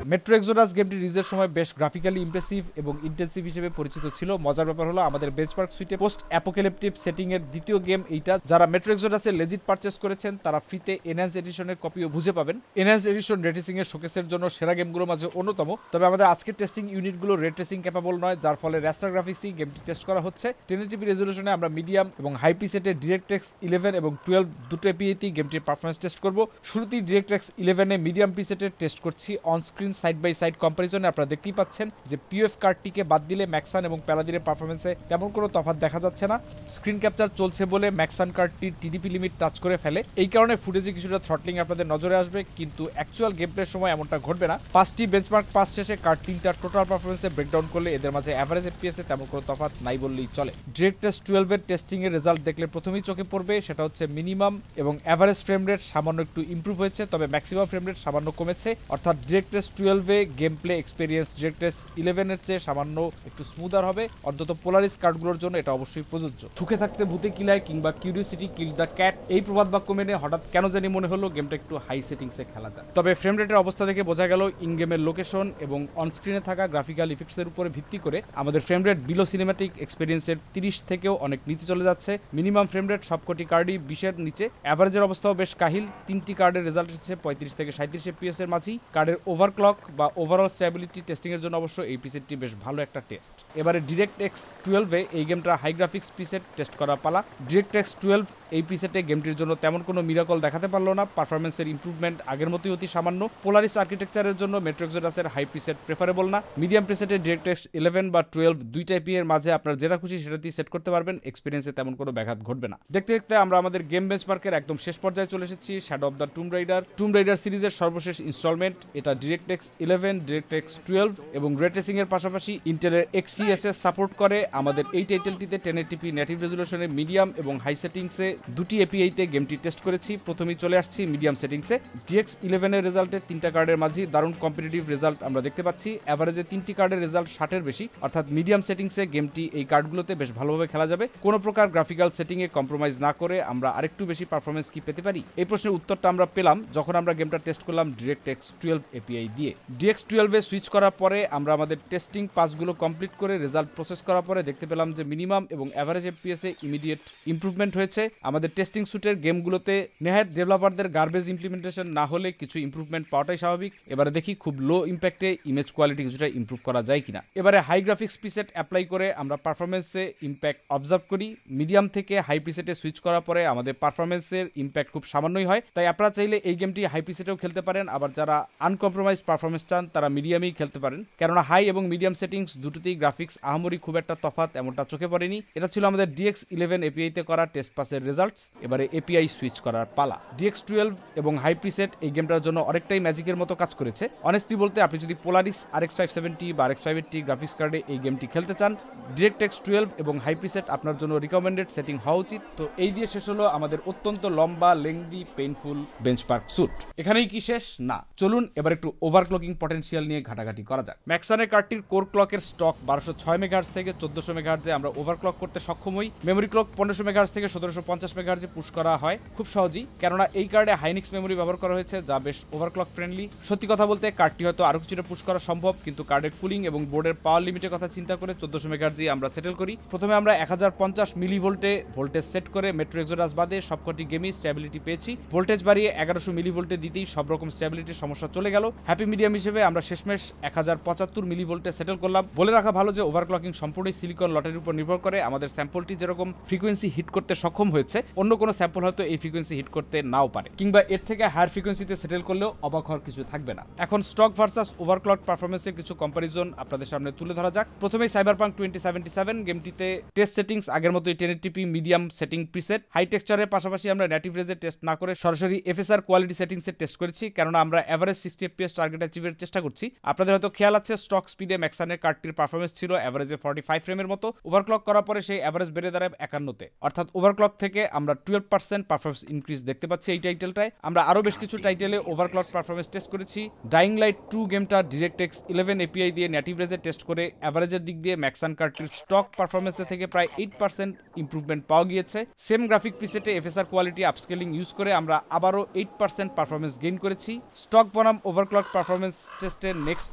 মেট্রো এক্সোডাস গেমটি রিলিজের সময় বেশ গ্রাফিক্যালি ইমপ্রেসিভ এবং ইন্টেন্সিভ হিসেবে পরিচিত ছিল। মজার ব্যাপার হলো আমাদের বেঞ্চমার্ক সুইটে পোস্ট অ্যাপোক্যালিপটিক সেটিং এর দ্বিতীয় গেম এইটা। যারা মেট্রো এক্সোডাসের লেজিট পারচেস করেছেন তারা ফ্রিতে এনহ্যান্স এডিশনের কপিও বুঝে পাবেন। এনহ্যান্স এডিশন রে ট্রেসিং এর শোকেসের জন্য সেরা গেমগুলোর মাঝে অন্যতম, তবে আমাদের আজকের টেস্টিং ইউনিটগুলো রে ট্রেসিং ক্যাপাবল নয়, যার ফলে র্যাস্টার গ্রাফিক্সই গেমটি টেস্ট করা হচ্ছে। 1080p রেজলিউশনে আমরা মিডিয়াম এবং হাই প্রিসেটে DirectX 11 এবং 12 দুটো এপিআইতেই গেমটির পারফরমেন্স টেস্ট করব। শুরুতেই DirectX 11 এ মিডিয়াম প্রিসেটে টেস্ট করছি। On screen side by side কম্পারিজনে আপনারা দেখতেই পাচ্ছেন যে POF কার্ডটিকে বাদ দিলে ম্যাক্সান এবং প্যালাদিনের পারফরমেন্সে তেমন কোনো তফাৎ দেখা যাচ্ছে না। স্ক্রিন ক্যাপচার চলছে বলে ম্যাক্সান কার্ডটির TDP লিমিট টাচ করে ফেলে, এই কারণে ফুটেজে কিছুটা থ্রটলিং আপনাদের নজরে আসবে, কিন্তু অ্যাকচুয়াল গেম প্লের সময় এমনটা ঘটবে না। 5টি বেঞ্চমার্ক পাস শেষে কার্ড তিনটার টোটাল পারফরমেন্সে ব্রেকডাউন করলে এদের মাঝে এভারেজ FPS এ তেমন কোনো তফাৎ নাই বললেই চলে। DirectX 12 এর টেস্টিং এর রেজাল্ট দেখলে প্রথমেই চোখে পড়বে সেটা হচ্ছে মিনিমাম এবং এভারেজ ফ্রেম রেট সামান্য একটু ইমপ্রুভ হয়েছে, তবে ম্যাক্সিমাম ফ্রেম রেট সামান্য কমেছে। অর্থাৎ DirectX 12 এ গেম প্লে এক্সপেরিয়েন্স DirectX 11 এর চেয়ে সামান্য একটু স্মুদার হবে। অন্তত পোলারিস কার্ডগুলোর জন্য এটা অবশ্যই প্রযোজ্য। সুখে থাকতে ভূতে কিলায় কিংবা কিউরিওসিটি কিল দ্য ক্যাট এই প্রবাদ বাক্য মেনে হঠাৎ কেন জানি মনে হলো গেমটা একটু হাই সেটিংসে খেলা যায়। তবে ফ্রেম রেটের অবস্থা দেখে বোঝা গেল ইন গেমের লোকেশন এবং অনস্ক্রিনে থাকা গ্রাফিক্যাল ইফেক্টসের উপরে ভিত্তি করে আমাদের ফ্রেম রেট বিলো সিনেম্যাটিক এক্সপেরিয়েন্সের 30 থেকেও অনেক নিচে চলে যাচ্ছে। মিনিমাম ফ্রেম রেট সবকটি কার্ডই 20 এর নিচে। অ্যাভারেজের অবস্থাও বেশ কাহিল। 3টি কার্ডের রেজাল্ট এসেছে 35 থেকে 37 FPS এর মাঝেই। কার্ডের ওভারক্লক বা ওভারঅল স্ট্যাবিলিটি টেস্টিং এর জন্য অবশ্য এই প্রিসেটটি বেশ ভালো একটা টেস্ট। এবারে DirectX 12 এ এই গেমটা হাই গ্রাফিক্স প্রিসেট টেস্ট করা পালা। DirectX 12 এই প্রিসেটে গেমটির জন্য তেমন কোনো মিরাকল দেখাতে পারলো না। পারফরমেন্সের ইমপ্রুভমেন্ট আগের মতোই অতি সামান্য। পোলারিস আর্কিটেকচারের জন্য মেট্রো এক্সোডাসের হাই প্রিসেট প্রেফারেবল না। মিডিয়াম প্রিসেটে DirectX 11 বা 12 দুইটা এপিআই এর মাঝে আপনার যেটা খুশি সেটাতেই সেট করতে পারবেন, এক্সপিরিয়েন্সে তেমন কোনো ব্যাঘাত ঘটবে না। দেখতে দেখতে আমরা আমাদের গেম বেঞ্চমার্কের একদম শেষ পর্যায়ে চলে এসেছি। শ্যাডো অফ দ্য টুম রাইডার সিরিজের সর্বশেষ ইনস্টলমেন্ট। এটা DirectX 11, DirectX 12 এবং রে ট্রেসিং এর পাশাপাশি ইন্টেলের XeSS সাপোর্ট করে। আমাদের এই টাইটেলটিতে 1080p নেটিভ রেজলিউশনে মিডিয়াম এবং হাই সেটিংসে দুটি এপিআইতে গেমটি টেস্ট করেছি। প্রথমেই চলে আসছি মিডিয়াম সেটিংসে। DX 11 এর রেজাল্টে তিনটা কার্ডের মাঝে দারুণ কম্পিটিটিভ রেজাল্ট আমরা দেখতে পাচ্ছি। এভারেজে 3টি কার্ডের রেজাল্ট 60 এর বেশি, অর্থাৎ মিডিয়াম সেটিংসে গেমটি এই কার্ডগুলোতে বেশ ভালোভাবে খেলা যাবে। কোনো প্রকার গ্রাফিক্যাল সেটিংয়ে কম্প্রোমাইজ না করে আমরা আরেকটু বেশি পারফরমেন্স কি পেতে পারি? এই প্রশ্নের উত্তরটা আমরা পেলাম যখন আমরা গেমটা টেস্ট করলাম DirectX 12 এপিআই দিয়ে। দিয়ে DX12 এ সুইচ করার পরে আমরা আমাদের টেস্টিং পাসগুলো কমপ্লিট করে রেজাল্ট প্রসেস করার পরে দেখতে পেলাম যে মিনিমাম এবং অ্যাভারেজ FPS এ ইমিডিয়েট ইমপ্রুভমেন্ট হয়েছে। আমাদের টেস্টিং সুটের গেমগুলোতে নেহাত ডেভেলপারদের গার্বেজ ইমপ্লিমেন্টেশন না হলে কিছু ইমপ্রুভমেন্ট পাওয়াটাই স্বাভাবিক। এবারে দেখি খুব লো ইম্প্যাক্টে ইমেজ কোয়ালিটি কিছুটা ইমপ্রুভ করা যায় কিনা। এবারে হাই গ্রাফিক্স প্রিসেট অ্যাপ্লাই করে আমরা পারফরমেন্সে ইম্প্যাক্ট অবজার্ভ করি। মিডিয়াম থেকে হাই প্রিসেটে সুইচ করার পরে আমাদের পারফরমেন্সের ইম্প্যাক্ট খুব সামান্যই হয়। তাই আপনারা চাইলে এই গেমটি হাই প্রিসেটেও খেলতে পারেন, আবার যারা আনকম্প্রোমাইজ পারফরমেন্স চান তারা মিডিয়ামেই খেলতে পারেন, কেননা হাই এবং মিডিয়াম সেটিংস দুটোতেই গ্রাফিক্স আহামরি খুব একটা তফাৎ এমনটা চোখে পড়েনি। এটা ছিল আমাদের DX11 এপিআই তে করা টেস্ট পাসের রেজাল্টস। এবারে এপিআই সুইচ করার পালা। DX12 এবং হাই প্রিসেট এই গেমটার জন্য অনেকটাই ম্যাজিকের মতো কাজ করেছে। অনেস্টলি বলতে আপনি যদি পোলারিস RX 570 বা RX 580 গ্রাফিক্স কার্ডে এই গেমটি খেলতে চান, DirectX 12 এবং হাই প্রিসেট আপনার জন্য রিকমেন্ডেড সেটিং হওয়া উচিত। তো এই দিয়ে শেষ হলো আমাদের অত্যন্ত লম্বা, লেংদি, পেইনফুল বেঞ্চমার্ক স্যুট। এখানেই কি শেষ? না, চলুন এবার একটু ওভারক্লকিং পটেনশিয়াল নিয়ে ঘাটাঘাটি করা যাক। ম্যাক্সানের কার্ডটির কোর ক্লকের স্টক 1206 মেগাহার্জ থেকে 1400 মেগাহার্জে আমরা ওভারক্লক করতে সক্ষম হই। মেমোরি ক্লক 1500 মেগাহার্জ থেকে 1750 মেগাহার্জে পুশ করা হয় খুব সহজেই, কেননা এই কার্ডে হাইনিক্স মেমোরি ব্যবহার করা হয়েছে যা বেশ ওভারক্লক ফ্রেন্ডলি। সত্যি কথা বলতে কার্ডটি হয়তো আরো কিছুটা পুশ করা সম্ভব, কিন্তু কার্ডের কুলিং এবং বোর্ডের পাওয়ার লিমিটের কথা চিন্তা করে 1400 মেগাহার্জে আমরা সেটেল করি। প্রথমে আমরা 1050 মিলিভোল্টে ভোল্টেজ সেট করে মেট্রো এক্সোডাস বাদে সবকটি গেমই স্টেবিলিটি পেয়েছি। ভোল্টেজ বাড়িয়ে 1100 মিলিভোল্টে দিতেই সব রকম স্টেবিলিটির সমস্যা চলে গেল। হ্যাপি মিডিয়াম হিসেবে আমরা শেষমেশ 1075 মিলিভোল্টে সেটেল করলাম। বলে রাখা ভালো যে ওভারক্লকিং সম্পূর্ণই সিলিকন লটের উপর নির্ভর করে। আমাদের স্যাম্পলটি যেরকম ফ্রিকোয়েন্সি হিট করতে সক্ষম হয়েছে, অন্য কোনো স্যাম্পল হয়তো এই ফ্রিকোয়েন্সি হিট করতে নাও পারে, কিংবা এর থেকে হায়ার ফ্রিকোয়েন্সিতে সেটেল করলেও অবাক হওয়ার কিছু থাকবে না। এখন স্টক ভার্সাস ওভারক্লক পারফরমেন্সের কিছু কম্পারিজন আপনাদের সামনে তুলে ধরা যাক। প্রথমেই সাইবারপাঙ্ক 2077 গেমটিতে টেস্ট সেটিংস আগের মতোই 1080p medium setting preset. High টেক্সচারের পাশাপাশি আমরা নেটিভ রেজে টেস্ট না করে সরাসরি FSR কোয়ালিটি সেটিংসে টেস্ট করেছি, কেননা আমরা এভারেজ 60 FPS টার্গেট অ্যাচিভের চেষ্টা করছি। আপনাদের হয়তো খেয়াল আছে স্টক স্পিডে ম্যাক্সানের কার্ডটির পারফরমেন্স ছিল এভারেজে 45 ফ্রেমের মতো। ওভারক্লক করার পরে সেই এভারেজ বেড়ে দাঁড়ায় 51-তে, অর্থাৎ ওভারক্লক থেকে আমরা 12% পারফরমেন্স ইনক্রিজ দেখতে পাচ্ছি এই টাইটেলটায়। আমরা আরো বেশ কিছু টাইটেলে ওভারক্লক পারফরমেন্স টেস্ট করেছি। ডাইং লাইট 2 গেমটা DirectX 11 এপিআই দিয়ে নেটিভ রেজে টেস্ট করে এভারেজের দিক দিয়ে ম্যাক্সান কার্ডটির স্টক পারফরমেন্সের থেকে প্রায় 8% ইমপ্রুভমেন্ট পাওয়া গিয়েছে। সেম গ্রাফিক প্রিসেটে FSR কোয়ালিটি আপস্কেলিং ইউজ করে আমরা আবারও 8% পারফরমেন্স গেইন করেছি। স্টক বনাম ওভারক্লক পারফরমেন্স টেস্টের নেক্সট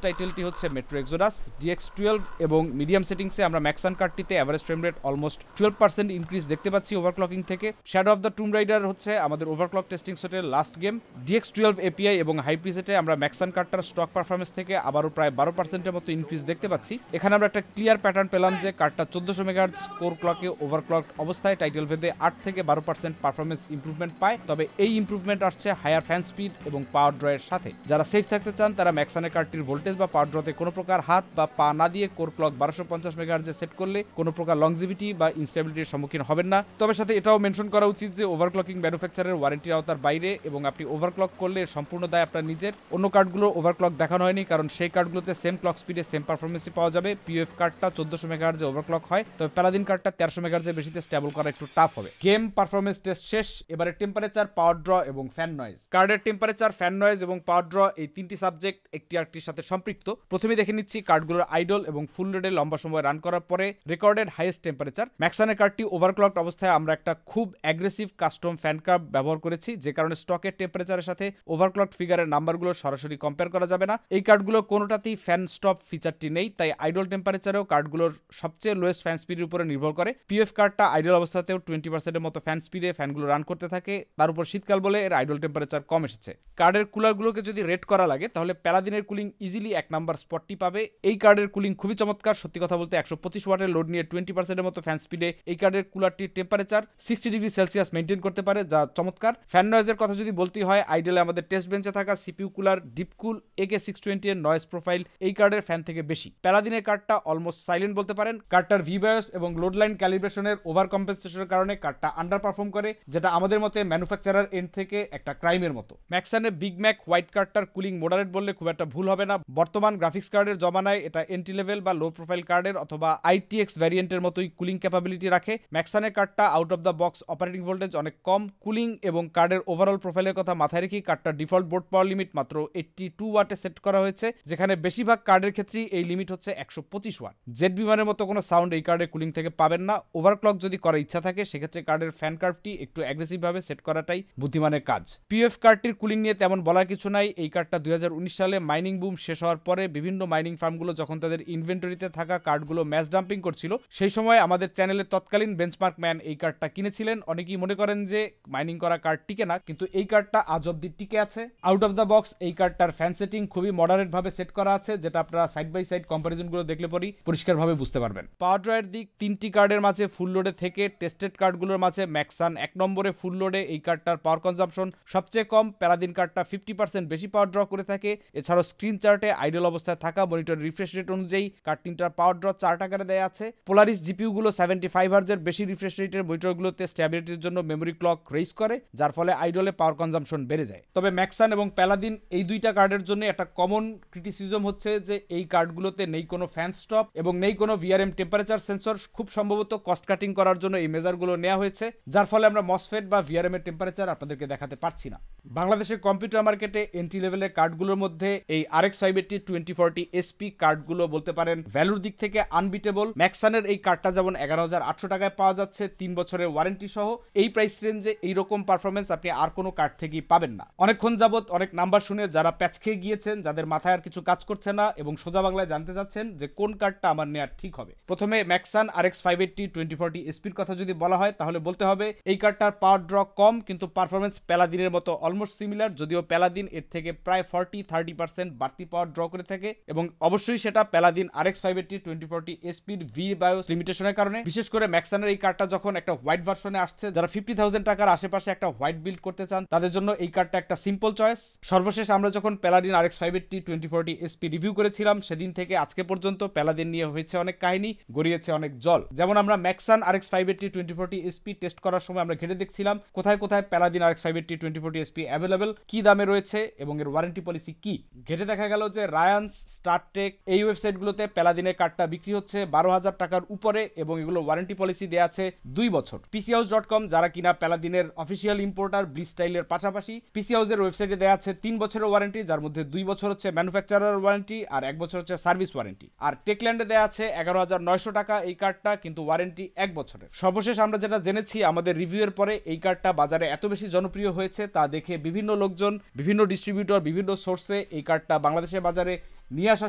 টাইটেলটি হচ্ছে মেট্রো এক্সোডাস। DX12 এবং মিডিয়াম সেটিংসে আমরা ম্যাক্সান কার্ডটিতে average frame rate almost 12% increase দেখতে পাচ্ছি ওভারক্লকিং থেকে। শ্যাডো অফ দ্য টুম রাইডার হচ্ছে আমাদের ওভারক্লক টেস্টিং সেটের লাস্ট গেম। DX12 এপিআই এবং হাই প্রিসেটে আমরা ম্যাক্সান কার্ডটার স্টক পারফরমেন্স থেকে আবারও প্রায় 12%-এর মতো ইনক্রিজ দেখতে পাচ্ছি। এখানে আমরা একটা ক্লিয়ার প্যাটার্ন পেলাম যে কার্ডটা 1400 মেগাহার্জ কোর ক্লকে ওভারক্লক অবস্থায় টাইটেল ভেদে 8 থেকে 12% পারফরমেন্স ইমপ্রুভমেন্ট পায়। তবে এই ইমপ্রুভমেন্ট আসছে হায়ার ফ্যান স্পিড এবং পাওয়ার ড্রয়ের সাথে। যারা সেফ থাকতে চান তারা ম্যাক্সানের কার্ডটির ভোল্টেজ বা পাওয়ার ড্রতে কোনো প্রকার হাত বা পা না দিয়ে কোর ক্লক 1250 মেগাহার্জে সেট করলে কোনো প্রকার লংজিভিটি বা ইনস্টেবিলিটির সম্মুখীন হবেন না। তবে সাথে এটাও মেনশন করা উচিত যে ওভারক্লকিং ম্যানুফ্যাকচারের ওয়ারেন্টির আওতার বাইরে, এবং আপনি ওভারক্লক করলে সম্পূর্ণ দায় আপনার নিজের। অন্য কার্ডগুলো ওভারক্লক দেখানো হয়নি, কারণ সেই কার্ডগুলোতে সেম ক্লক স্পিডে সেম পারফরমেন্সই পাওয়া যাবে। POF কার্ডটা 1400 মেগাহার্জে ওভারক্লক হয়, তবে প্যালাদিন কার্ডটা 1300 মেগাহার্জে বেশিতে স্টেবল করা একটু টাফ হবে। গেম পারফরমেন্স টেস্ট শেষ। এবারে টেম্পারেচার, পাওয়ার ড্র এবং ফ্যান নয়েজ। কার্ডের টেম্পারেচার, ফ্যান নয়েজ এবং পাওয়ার ড্র এই তিনটি সাবজেক্ট একটি আরেকটির সাথে সম্পৃক্ত। প্রথমে দেখে নিচ্ছি কার্ডগুলোর আইডল এবং ফুল লোডে লম্বা সময় রান করার পরে রেকর্ডেড হাইয়েস্ট টেম্পারেচার। ম্যাক্সানের কার্ডটি ওভারক্লকড অবস্থায় আমরা একটা খুব অ্যাগ্রেসিভ কাস্টম ফ্যান কার্ভ ব্যবহার করেছি, যে কারণে স্টকের টেম্পারেচারের সাথে ওভারক্লকড ফিগারের নাম্বারগুলো সরাসরি কম্পেয়ার করা যাবে না। এই কার্ডগুলো কোনোটাতেই ফ্যান স্টপ ফিচারটি নেই, তাই আইডল টেম্পারেচারেও কার্ডগুলোর সবচেয়ে লোয়েস্ট ফ্যান স্পিডের উপরে নির্ভর করে। POF কার্ডটা আইডল অবস্থাতেও 20%-এর মতো ফ্যান স্পিডে ফ্যানগুলো রান করতে থাকে। তার উপর শীতকাল বলে এর আইডল টেম্পারেচার কম এসেছে। কার্ডের কুলারগুলোকে যদি রেট করা লাগে তাহলে প্যালাদিনের কুলিং ইজিলি 1 নাম্বার স্পটটি পাবে। এই কার্ডের কুলিং খুবই চমৎকার। সত্যি কথা বলতে 125 ওয়াটের লোড নিয়ে 20%-এর মতো ফ্যান স্পিডে এই কার্ডের কুলারটির টেম্পারেচার 60 ডিগ্রি সেলসিয়াস মেনটেন করতে পারে, যা চমৎকার। ফ্যান নয়েজের কথা যদি বলতে হয়, আইডলে আমাদের টেস্ট বেঞ্চে থাকা CPU কুলার ডিপকুল AK620 এর নয়েজ প্রোফাইল এই কার্ডের ফ্যান থেকে বেশি। প্যালাদিনের কার্ডটা অলমোস্ট সাইলেন্ট বলতে পারেন। কার্ডটার ভিবায়োস এবং লোড লাইন ক্যালিব্রেশনের ওভার কম্পেনসেশনের কারণে কার্ডটা আন্ডার পারফর্ম করে, যেটা আমাদের মতে ম্যানুফ্যাকচারার এন্ড থেকে একটা ক্রাইমের মতো। ম্যাক্সানের বিগ ম্যাক হোয়াইট কার্ডটার কুলিং মডারেট বললে খুব একটা ভুল হবে না। বর্তমান গ্রাফিক্স কার্ডের জমানায় এটা এন্ট্রি লেভেল বা লো প্রোফাইল কার্ডের অথবা ITX ভ্যারিয়েন্টের মতোই কুলিং ক্যাপাবিলিটি রাখে। ম্যাক্সানের কার্ডটা out of the box operating voltage অনেক কম। কুলিং এবং কার্ডের ওভারঅল প্রোফাইলের কথা মাথায় রেখে কার্ডটার ডিফল্ট বোর্ড পাওয়ার লিমিট মাত্র 82 ওয়াটে সেট করা হয়েছে, যেখানে বেশিরভাগ কার্ডের ক্ষেত্রেই এই লিমিট হচ্ছে 125 ওয়াট। জেড বিমানের মতো কোনো সাউন্ড এই কার্ডের কুলিং থেকে পাবেন না। ওভারক্লক যদি করার ইচ্ছা থাকে সেক্ষেত্রে কার্ডের ফ্যান কার্ভটি একটু অ্যাগ্রেসিভ ভাবে সেট করাটাই বুদ্ধিমানের কাজ। POF কার্ডটির কুলিং নিয়ে তেমন বলার কিছু নাই। এই কার্ডটা 2019 সালে মাইনিং বুম শেষ হওয়ার পরে বিভিন্ন মাইনিং ফার্মগুলো যখন তাদের ইনভেন্টরিতে থাকা কার্ডগুলো ম্যাচ ডাম্পিং করছিল, সেই সময় আমাদের চ্যানেলের তৎকালীন বেঞ্চমার্ক ম্যান এই কার্ডটা কিনেছিলেন। অনেকেই মনে করেন যে মাইনিং করা কার্ড টিকে না, কিন্তু এই কার্ডটা আজ অব্দি টিকে আছে। আউট অফ দ্য বক্স এই কার্ডটার ফ্যান সেটিং খুবই মডারেট ভাবে সেট করা আছে, যেটা আপনারা সাইড বাই সাইড কম্পারিজনগুলো দেখলে পরই পরিষ্কারভাবে বুঝতে পারবেন। পাওয়ার ড্রয়ের দিক, 3টি কার্ডের মাঝে ফুল লোডে থেকে টেস্টেড কার্ডগুলোর মাঝে ম্যাক্সান 1 নম্বরে ফুল লোডে এই কার্ডটার পাওয়ার কনজাম্পশন সবচেয়ে কম। প্যালাদিন কার্ডটা 50% বেশি পাওয়ার ড্র করে থাকে। এছাড়াও স্ক্রিন চার্টে আইডল অবস্থায় থাকা মনিটর রিফ্রেশ রেট অনুযায়ী কার্ড 3টার পাওয়ার ড্র 4 আকারে দেয়া আছে। পোলারিস জিপিইউ গুলো 75 হার্জের বেশি রিফ্রেশ রেটের মনিটরগুলোতে স্ট্যাবিলিটির জন্য মেমোরি ক্লক রেইজ করে, যার ফলে আইডলে পাওয়ার কনজাম্পশন বেড়ে যায়। তবে ম্যাক্সান এবং প্যালাদিন এই দুইটা কার্ডের জন্য একটা কমন ক্রিটিসিজম হচ্ছে যে এই কার্ডগুলোতে নেই কোনো ফ্যান স্টপ এবং নেই কোনো ভিআরএম টেম্পারেচার সেন্সর। খুব সম্ভবত কস্ট কাটিং করার জন্য এই মেজারগুলো নেওয়া হয়েছে, যার ফলে আমরা মসফেট বা ভিআরএম এর টেম্পারেচার আপনাদেরকে দেখাতে পারছি না। বাংলাদেশের কম্পিউটার মার্কেটে এন্ট্রি লেভেলের কার্ডগুলোর মধ্যে এই RX 580 2040 SP কার্ডগুলো বলতে পারেন ভ্যালুর দিক থেকে আনবিটেবল। ম্যাক্সানের এই কার্ডটা যেমন 11,800 টাকায় পাওয়া যাচ্ছে 3 বছরের ওয়ারেন্টি সহ। এই প্রাইস রেঞ্জে এইরকম পারফরমেন্স আপনি আর কোনো কার্ড থেকেই পাবেন না। অনেকক্ষণ যাবত অনেক নাম্বার শুনে যারা প্যাচ খেয়ে গিয়েছেন, যাদের মাথায় আর কিছু কাজ করছে না এবং সোজা বাংলায় জানতে চাচ্ছেন যে কোন কার্ডটা আমার নেওয়া ঠিক হবে, প্রথমে ম্যাক্সান RX 580 2040 SP কথা যদি বলা হয় তাহলে বলতে হবে এই কার্ডটার পাওয়ার ড্র কম, কিন্তু পারফরমেন্স প্যালাদিনের মতো অলমোস্ট সিমিলার, যদিও প্যালাদিন এর থেকে প্রায় 40-30% বাড়তি পাওয়ার ড্র করে থাকে এবং অবশ্যই সেটা প্যালাদিন RX 580 2040 SP এর ভি বায়োস লিমিটেশনের কারণে। বিশেষ করে ম্যাক্সানের এই কার্ডটা যখন একটা হোয়াইট ভার্সনে আসছে, যারা 50,000 টাকার আশেপাশে একটা হোয়াইট বিল্ড করতে চান তাদের জন্য এই কার্ডটা একটা সিম্পল চয়েস। সর্বশেষ আমরা যখন প্যালাদিন RX 580 2040 SP রিভিউ করেছিলাম, সেদিন থেকে আজকে পর্যন্ত প্যালাদিন নিয়ে হয়েছে অনেক কাহিনী, গড়িয়েছে অনেক জল। যেমন আমরা ম্যাক্সান RX 580 2040 SP টেস্ট করার সময় আমরা ঘেটে দেখছিলাম কোথায় কোথায় প্যালাদিন RX 580 2040 SP অ্যাভেলেবল, কি দামে রয়েছে এবং এর ওয়ারেন্টি পলিসি কি। ঘেটে দেখা গেল যে রায়ান্স, স্টারটেক এই ওয়েবসাইটগুলোতে প্যালাদিনের কার্ডটা বিক্রি হচ্ছে 12,000 টাকার উপরে এবং এগুলো ওয়ারেন্টি পলিসি দেয়া আছে 2 বছর। PCHouse.com যারা কিনা প্যালাদিনের অফিসিয়াল ইম্পোর্টার ব্লিচ স্টাইলের পাশাপাশি, PC হাউসের ওয়েবসাইটে দেয়া আছে 3 বছরের ওয়ারেন্টি, যার মধ্যে 2 বছর হচ্ছে ম্যানুফ্যাকচারার ওয়ারেন্টি আর 1 বছর হচ্ছে সার্ভিস ওয়ারেন্টি। আর টেকল্যান্ডে দেয়া আছে 11,900 টাকা এই কার্ডটা, কিন্তু ওয়ারেন্টি 1 বছরের। সর্বশেষ আমরা যেটা জেনেছি আমাদের রিভিউয়ের পরে, এই কার্ডটা বাজারে এত বেশি জনপ্রিয় হয়েছে তা দেখে বিভিন্ন লোকজন, বিভিন্ন ডিস্ট্রিবিউটর, বিভিন্ন সোর্সে এই কার্ডটা বাংলাদেশের বাজারে নিয়ে আসা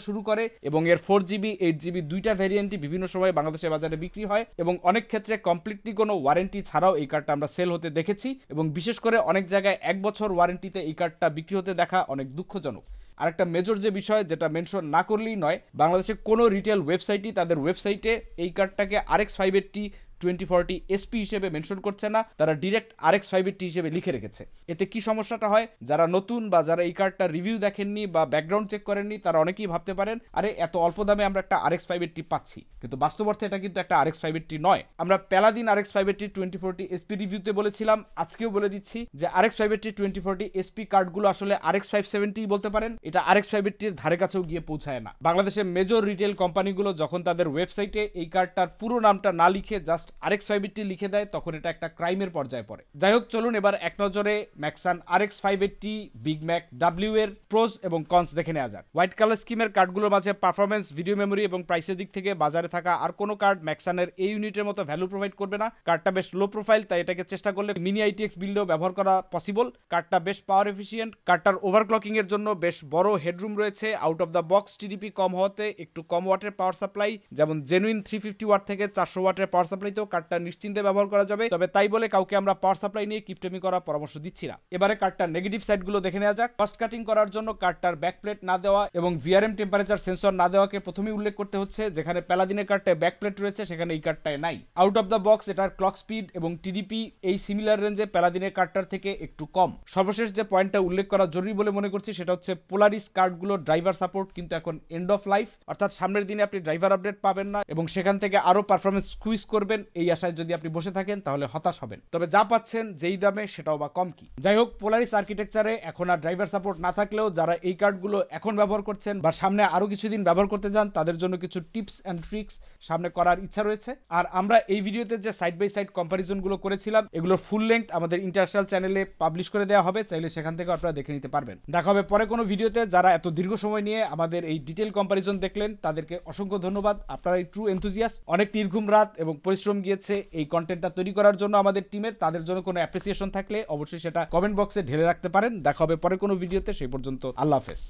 শুরু করে এবং এর 4GB 8GB দুইটা ভ্যারিয়েন্টই বিভিন্ন সময় বাংলাদেশের বাজারে বিক্রি হয় এবং অনেক ক্ষেত্রে কমপ্লিটলি কোনো ওয়ারেন্টি ছাড়াও এই কার্ডটা আমরা সেল হতে দেখেছি এবং বিশেষ করে অনেক জায়গায় 1 বছর ওয়ারেন্টিতে এই কার্ডটা বিক্রি হতে দেখা অনেক দুঃখজনক। আরেকটা মেজর যে বিষয় যেটা মেনশন না করলেই নয়, বাংলাদেশে কোনো রিটেল ওয়েবসাইটই তাদের ওয়েবসাইটে এই কার্ডটাকে RX 580 2040 SP হিসেবে মেনশন করছে না, তারা ডিরেক্ট RX 580 হিসেবে লিখে রেখেছে। এতে কি সমস্যাটা হয়, যারা নতুন বা যারা এই কার্ডটা রিভিউ দেখেননি বা ব্যাকগ্রাউন্ড চেক করেননি তারা অনেকেই ভাবতে পারেন আরে এত অল্প দামে আমরা একটা RX 580 পাচ্ছি, কিন্তু বাস্তব অর্থে এটা কিন্তু একটা RX 580 নয়। আমরা প্যালাদিন RX 580 2040 SP রিভিউতে বলেছিলাম, আজকেও বলে দিচ্ছি যে RX 580 2040 SP কার্ডগুলো আসলে RX 570 বলতে পারেন, এটা RX 580 এর ধারে কাছেও গিয়ে পৌঁছায় না। বাংলাদেশের মেজর রিটেল কোম্পানিগুলো যখন তাদের ওয়েবসাইটে এই কার্ডটার পুরো নামটা না লিখে জাস্ট RX 580 লিখে দেয়, তখন এটা একটা ক্রাইমের পর্যায়ে পড়ে। যাই হোক, চলুন এবার এক নজরে ম্যাক্সান RX 580 বিগ ম্যাক W এর প্রোস এবং কনস দেখে নেওয়া যাক। হোয়াইট কালার স্কিমের কার্ডগুলোর মাঝে পারফরমেন্স, ভিডিও মেমোরি এবং প্রাইসের দিক থেকে বাজারে থাকা আর কোনো কার্ড ম্যাক্সানের এই ইউনিটের মতো ভ্যালু প্রোভাইড করবে না। কার্ডটা বেশ লো প্রোফাইল, তাই এটাকে চেষ্টা করলে মিনি ITX বিল্ডেও ব্যবহার করা পসিবল। কার্ডটা বেশ পাওয়ার এফিসিয়েন্ট, কার্ডটার ওভারক্লকিং এর জন্য বেশ বড় হেডরুম রয়েছে। Out of the box TDP কম হওয়াতে একটু কম ওয়াটের পাওয়ার সাপ্লাই, যেমন জেনুইন 350 ওয়াট থেকে 400 ওয়াটের পাওয়ার সাপ্লাইতেও কার্ডটা নিশ্চিন্তে ব্যবহার করা যাবে। তবে তাই বলে কাউকে আমরা পাওয়ার সাপ্লাই নিয়ে কিপটেমি করার পরামর্শ দিচ্ছি না। এবারে কার্ডটার নেগেটিভ সাইডগুলো দেখে নেওয়া যাক। কস্ট কাটিং করার জন্য কার্ডটার ব্যাকপ্লেট না দেওয়া এবং ভিআরএম টেম্পারেচার সেন্সর না দেওয়াকে প্রথমেই উল্লেখ করতে হচ্ছে। যেখানে প্যালাদিনের কার্ডটায় ব্যাকপ্লেট রয়েছে সেখানে এই কার্ডটায় নাই। আউট অফ দ্য বক্স এটার ক্লক স্পিড এবং TDP এই সিমিলার রেঞ্জে প্যালাদিনের কার্ডটার থেকে একটু কম। সর্বশেষ যে পয়েন্টটা উল্লেখ করা জরুরি বলে মনে করছি সেটা হচ্ছে পোলারিস কার্ডগুলোর ড্রাইভার সাপোর্ট কিন্তু এখন এন্ড অফ লাইফ, অর্থাৎ সামনের দিনে আপনি ড্রাইভার আপডেট পাবেন না এবং সেখান থেকে আরো পারফরমেন্স স্কুইজ করবেন এই আশায় যদি আপনি বসে থাকেন তাহলে হতাশ হবেন। তবে যা পাচ্ছেন যেই দামে সেটাও বা কম কি। যাই হোক, পোলারিস আর্কিটেকচারে এখন আর ড্রাইভার সাপোর্ট না থাকলেও যারা এই কার্ডগুলো এখন ব্যবহার করছেন বা সামনে আরো কিছুদিন ব্যবহার করতে যান তাদের জন্য কিছু টিপস এন্ড ট্রিক্স সামনে করার ইচ্ছা রয়েছে। আর আমরা এই ভিডিওতে যে সাইড বাই সাইড কম্পারিজন গুলো করেছিলাম এগুলোর ফুল লেংথ আমাদের ইন্টারন্যাশনাল চ্যানেলে পাবলিশ করে দেওয়া হবে, চাইলে সেখান থেকে আপনারা দেখে নিতে পারবেন। দেখা হবে পরে কোনো ভিডিওতে। যারা এত দীর্ঘ সময় নিয়ে আমাদের এই ডিটেল কম্পারিজন দেখলেন তাদেরকে অসংখ্য ধন্যবাদ। আপনারা এই ট্রু এনথুজিয়াস্ট, অনেক নির্ঘুম রাত এবং পরিশ্রম গিয়েছে এই কন্টেন্টটা তৈরি করার জন্য আমাদের টিমের। তাদের জন্য কোনো অ্যাপ্রিসিয়েশন থাকলে অবশ্যই সেটা কমেন্ট বক্সে ঢেলে রাখতে পারেন। দেখা হবে পরে কোনো ভিডিওতে, সেই পর্যন্ত আল্লাহ হাফেজ।